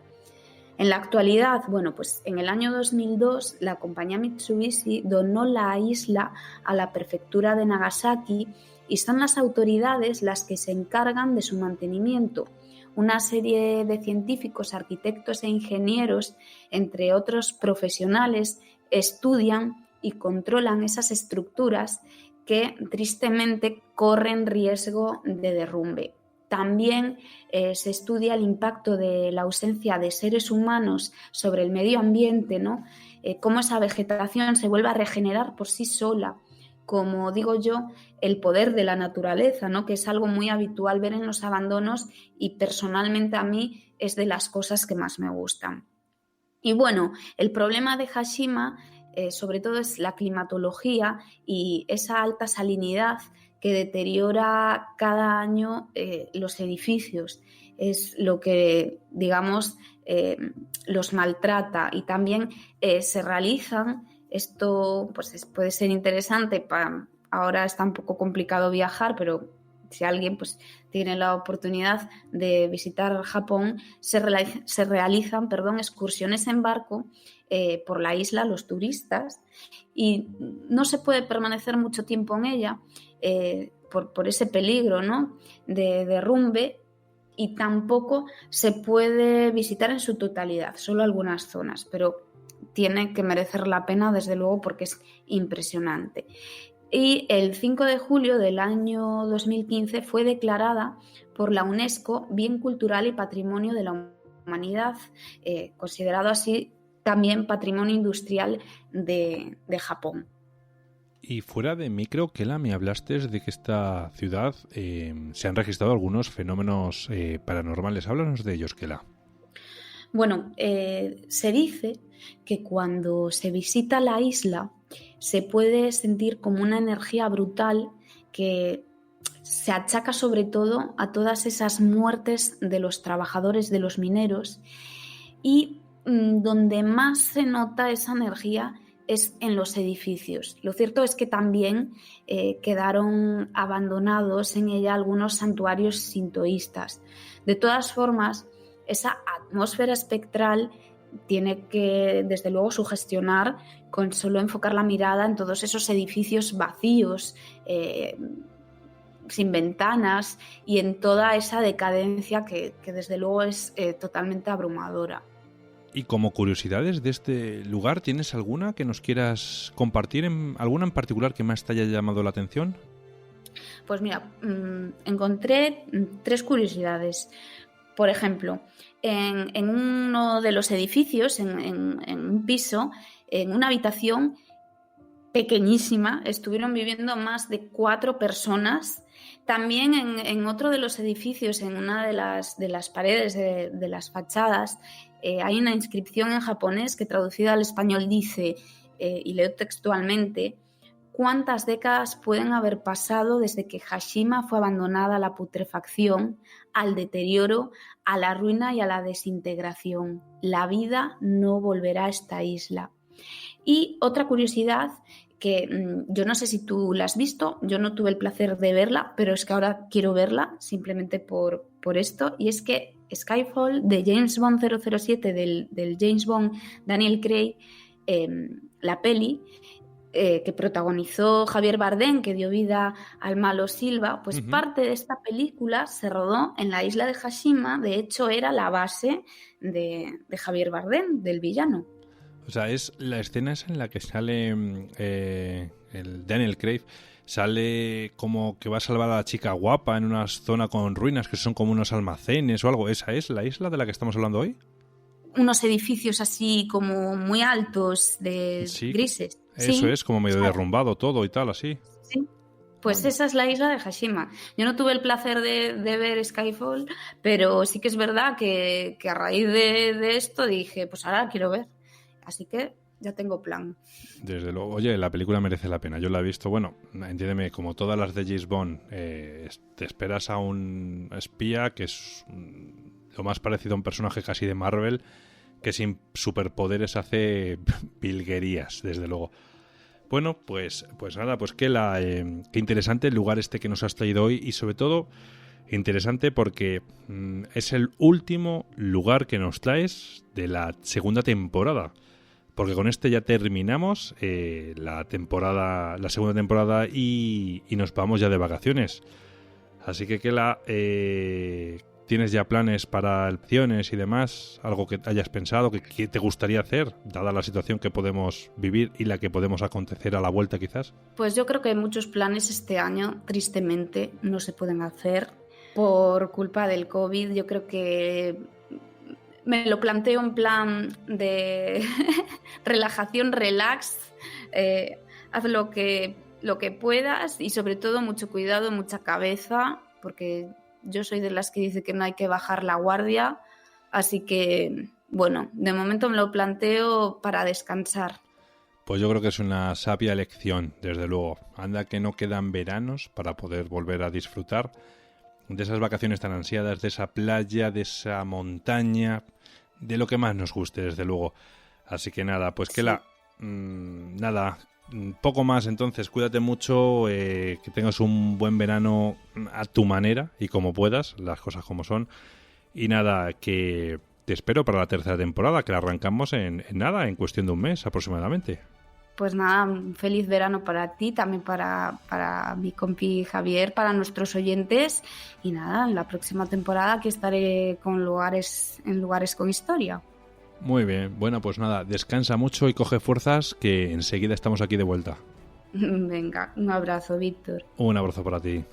En la actualidad, bueno, pues en el año 2002 la compañía Mitsubishi donó la isla a la prefectura de Nagasaki y son las autoridades las que se encargan de su mantenimiento. Una serie de científicos, arquitectos e ingenieros, entre otros profesionales, estudian y controlan esas estructuras que tristemente corren riesgo de derrumbe. También se estudia el impacto de la ausencia de seres humanos sobre el medio ambiente, ¿no? Cómo esa vegetación se vuelve a regenerar por sí sola. Como digo yo, el poder de la naturaleza, ¿no? Que es algo muy habitual ver en los abandonos y personalmente a mí es de las cosas que más me gustan. Y bueno, el problema de Hashima sobre todo es la climatología y esa alta salinidad que deteriora cada año los edificios. Es lo que, digamos, los maltrata, y también se realizan, esto pues puede ser interesante, ahora está un poco complicado viajar, pero si alguien pues tiene la oportunidad de visitar Japón, se realizan excursiones en barco por la isla, los turistas, y no se puede permanecer mucho tiempo en ella por ese peligro, ¿no?, de derrumbe, y tampoco se puede visitar en su totalidad, solo algunas zonas, pero tiene que merecer la pena desde luego porque es impresionante. Y el 5 de julio del año 2015 fue declarada por la UNESCO Bien Cultural y Patrimonio de la Humanidad, considerado así también Patrimonio Industrial de Japón. Y fuera de micro, Kela, me hablaste de que esta ciudad se han registrado algunos fenómenos paranormales. Háblanos de ellos, Kela. Bueno, se dice que cuando se visita la isla se puede sentir como una energía brutal que se achaca sobre todo a todas esas muertes de los trabajadores, de los mineros, y donde más se nota esa energía es en los edificios. Lo cierto es que también quedaron abandonados en ella algunos santuarios sintoístas. De todas formas, esa atmósfera espectral tiene que, desde luego, sugestionar con solo enfocar la mirada en todos esos edificios vacíos, sin ventanas, y en toda esa decadencia que desde luego es totalmente abrumadora. Y como curiosidades de este lugar, ¿tienes alguna que nos quieras compartir? ¿Alguna en particular que más te haya llamado la atención? Pues mira, encontré 3 curiosidades. Por ejemplo, en uno de los edificios, en un piso, en una habitación pequeñísima, estuvieron viviendo más de 4 personas. También en otro de los edificios, en una de las paredes de las fachadas, hay una inscripción en japonés que traducida al español dice, y leo textualmente: ¿cuántas décadas pueden haber pasado desde que Hashima fue abandonada a la putrefacción, al deterioro, a la ruina y a la desintegración? La vida no volverá a esta isla. Y otra curiosidad que yo no sé si tú la has visto, yo no tuve el placer de verla, pero es que ahora quiero verla simplemente por esto, y es que Skyfall de James Bond 007 del James Bond Daniel Craig, la peli, que protagonizó Javier Bardem, que dio vida al malo Silva, pues parte de esta película se rodó en la isla de Hashima. De hecho, era la base de Javier Bardem, del villano. O sea, es la escena esa en la que sale el Daniel Craig, sale como que va a salvar a la chica guapa en una zona con ruinas que son como unos almacenes o algo. ¿Esa es la isla de la que estamos hablando hoy? Unos edificios así como muy altos, grises. Eso sí, es, como medio derrumbado todo y tal, así. Sí, pues esa es la isla de Hashima. Yo no tuve el placer de ver Skyfall, pero sí que es verdad que a raíz de esto dije, pues ahora la quiero ver. Así que ya tengo plan. Desde luego. Oye, la película merece la pena. Yo la he visto. Bueno, entiéndeme, como todas las de James Bond, te esperas a un espía que es lo más parecido a un personaje casi de Marvel, que sin superpoderes hace pilguerías, desde luego. Bueno, pues nada, pues qué interesante el lugar este que nos has traído hoy, y sobre todo interesante porque es el último lugar que nos traes de la segunda temporada. Porque con este ya terminamos la segunda temporada y nos vamos ya de vacaciones. Así que ¿tienes ya planes para opciones y demás? ¿Algo que hayas pensado que te gustaría hacer, dada la situación que podemos vivir y la que podemos acontecer a la vuelta quizás? Pues yo creo que muchos planes este año, tristemente, no se pueden hacer por culpa del COVID. Yo creo que me lo planteo en plan de relajación, relax, haz lo que puedas y sobre todo mucho cuidado, mucha cabeza, porque yo soy de las que dice que no hay que bajar la guardia, así que bueno, de momento me lo planteo para descansar. Pues yo creo que es una sabia elección, desde luego. Anda que no quedan veranos para poder volver a disfrutar de esas vacaciones tan ansiadas, de esa playa, de esa montaña, de lo que más nos guste, desde luego. Así que nada, pues que nada, poco más entonces. Cuídate mucho, que tengas un buen verano a tu manera y como puedas, las cosas como son. Y nada, que te espero para la tercera temporada, que la arrancamos en cuestión de un mes aproximadamente. Pues nada, un feliz verano para ti, también para mi compi Javier, para nuestros oyentes. Y nada, en la próxima temporada aquí estaré en lugares con historia. Muy bien, bueno, pues nada, descansa mucho y coge fuerzas, que enseguida estamos aquí de vuelta. Venga, un abrazo, Víctor. Un abrazo para ti.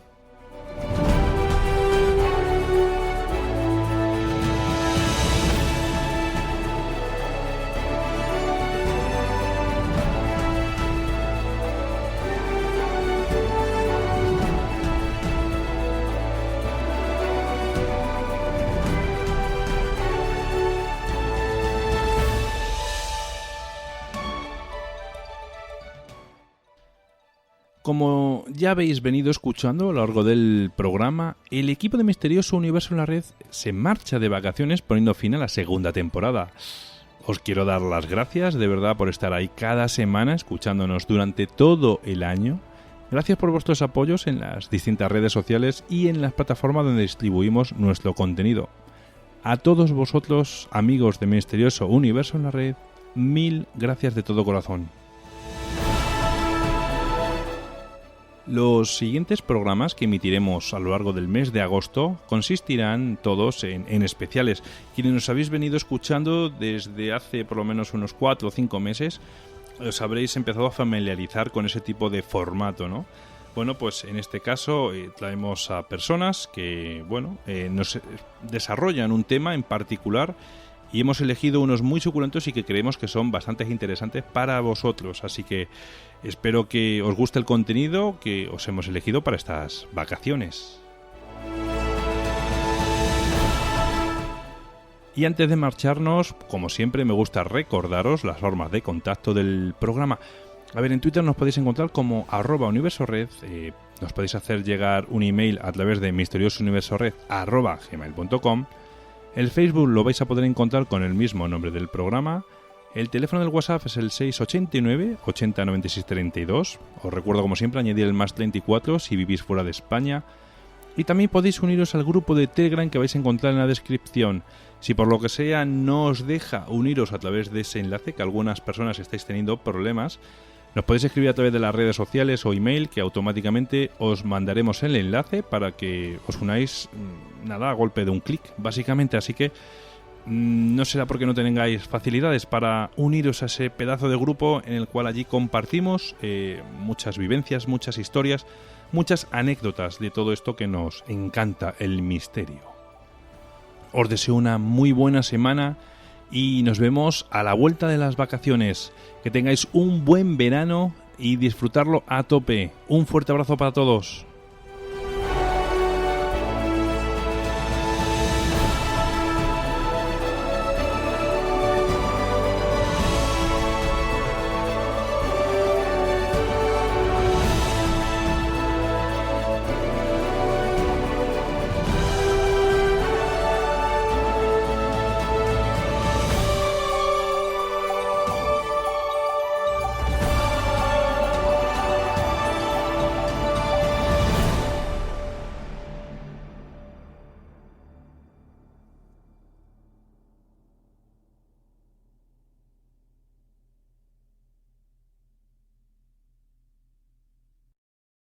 Como ya habéis venido escuchando a lo largo del programa, el equipo de Misterioso Universo en la Red se marcha de vacaciones poniendo fin a la segunda temporada. Os quiero dar las gracias de verdad por estar ahí cada semana escuchándonos durante todo el año. Gracias por vuestros apoyos en las distintas redes sociales y en las plataformas donde distribuimos nuestro contenido. A todos vosotros, amigos de Misterioso Universo en la Red, mil gracias de todo corazón. Los siguientes programas que emitiremos a lo largo del mes de agosto consistirán todos en especiales. Quienes nos habéis venido escuchando desde hace por lo menos unos 4 o 5 meses, os habréis empezado a familiarizar con ese tipo de formato, ¿no? Bueno, pues en este caso traemos a personas que, nos desarrollan un tema en particular y hemos elegido unos muy suculentos y que creemos que son bastante interesantes para vosotros. Así que espero que os guste el contenido que os hemos elegido para estas vacaciones. Y antes de marcharnos, como siempre, me gusta recordaros las formas de contacto del programa. A ver, en Twitter nos podéis encontrar como @universored, nos podéis hacer llegar un email a través de misteriosouniversored@gmail.com. El Facebook lo vais a poder encontrar con el mismo nombre del programa. El teléfono del WhatsApp es el 689 80 96 32. Os recuerdo, como siempre, añadir el +34 si vivís fuera de España. Y también podéis uniros al grupo de Telegram que vais a encontrar en la descripción. Si por lo que sea no os deja uniros a través de ese enlace, que algunas personas estáis teniendo problemas, nos podéis escribir a través de las redes sociales o email, que automáticamente os mandaremos el enlace para que os unáis, a golpe de un clic, básicamente. Así que no será porque no tengáis facilidades para uniros a ese pedazo de grupo en el cual allí compartimos muchas vivencias, muchas historias, muchas anécdotas de todo esto que nos encanta, el misterio. Os deseo una muy buena semana y nos vemos a la vuelta de las vacaciones. Que tengáis un buen verano y disfrutarlo a tope. Un fuerte abrazo para todos.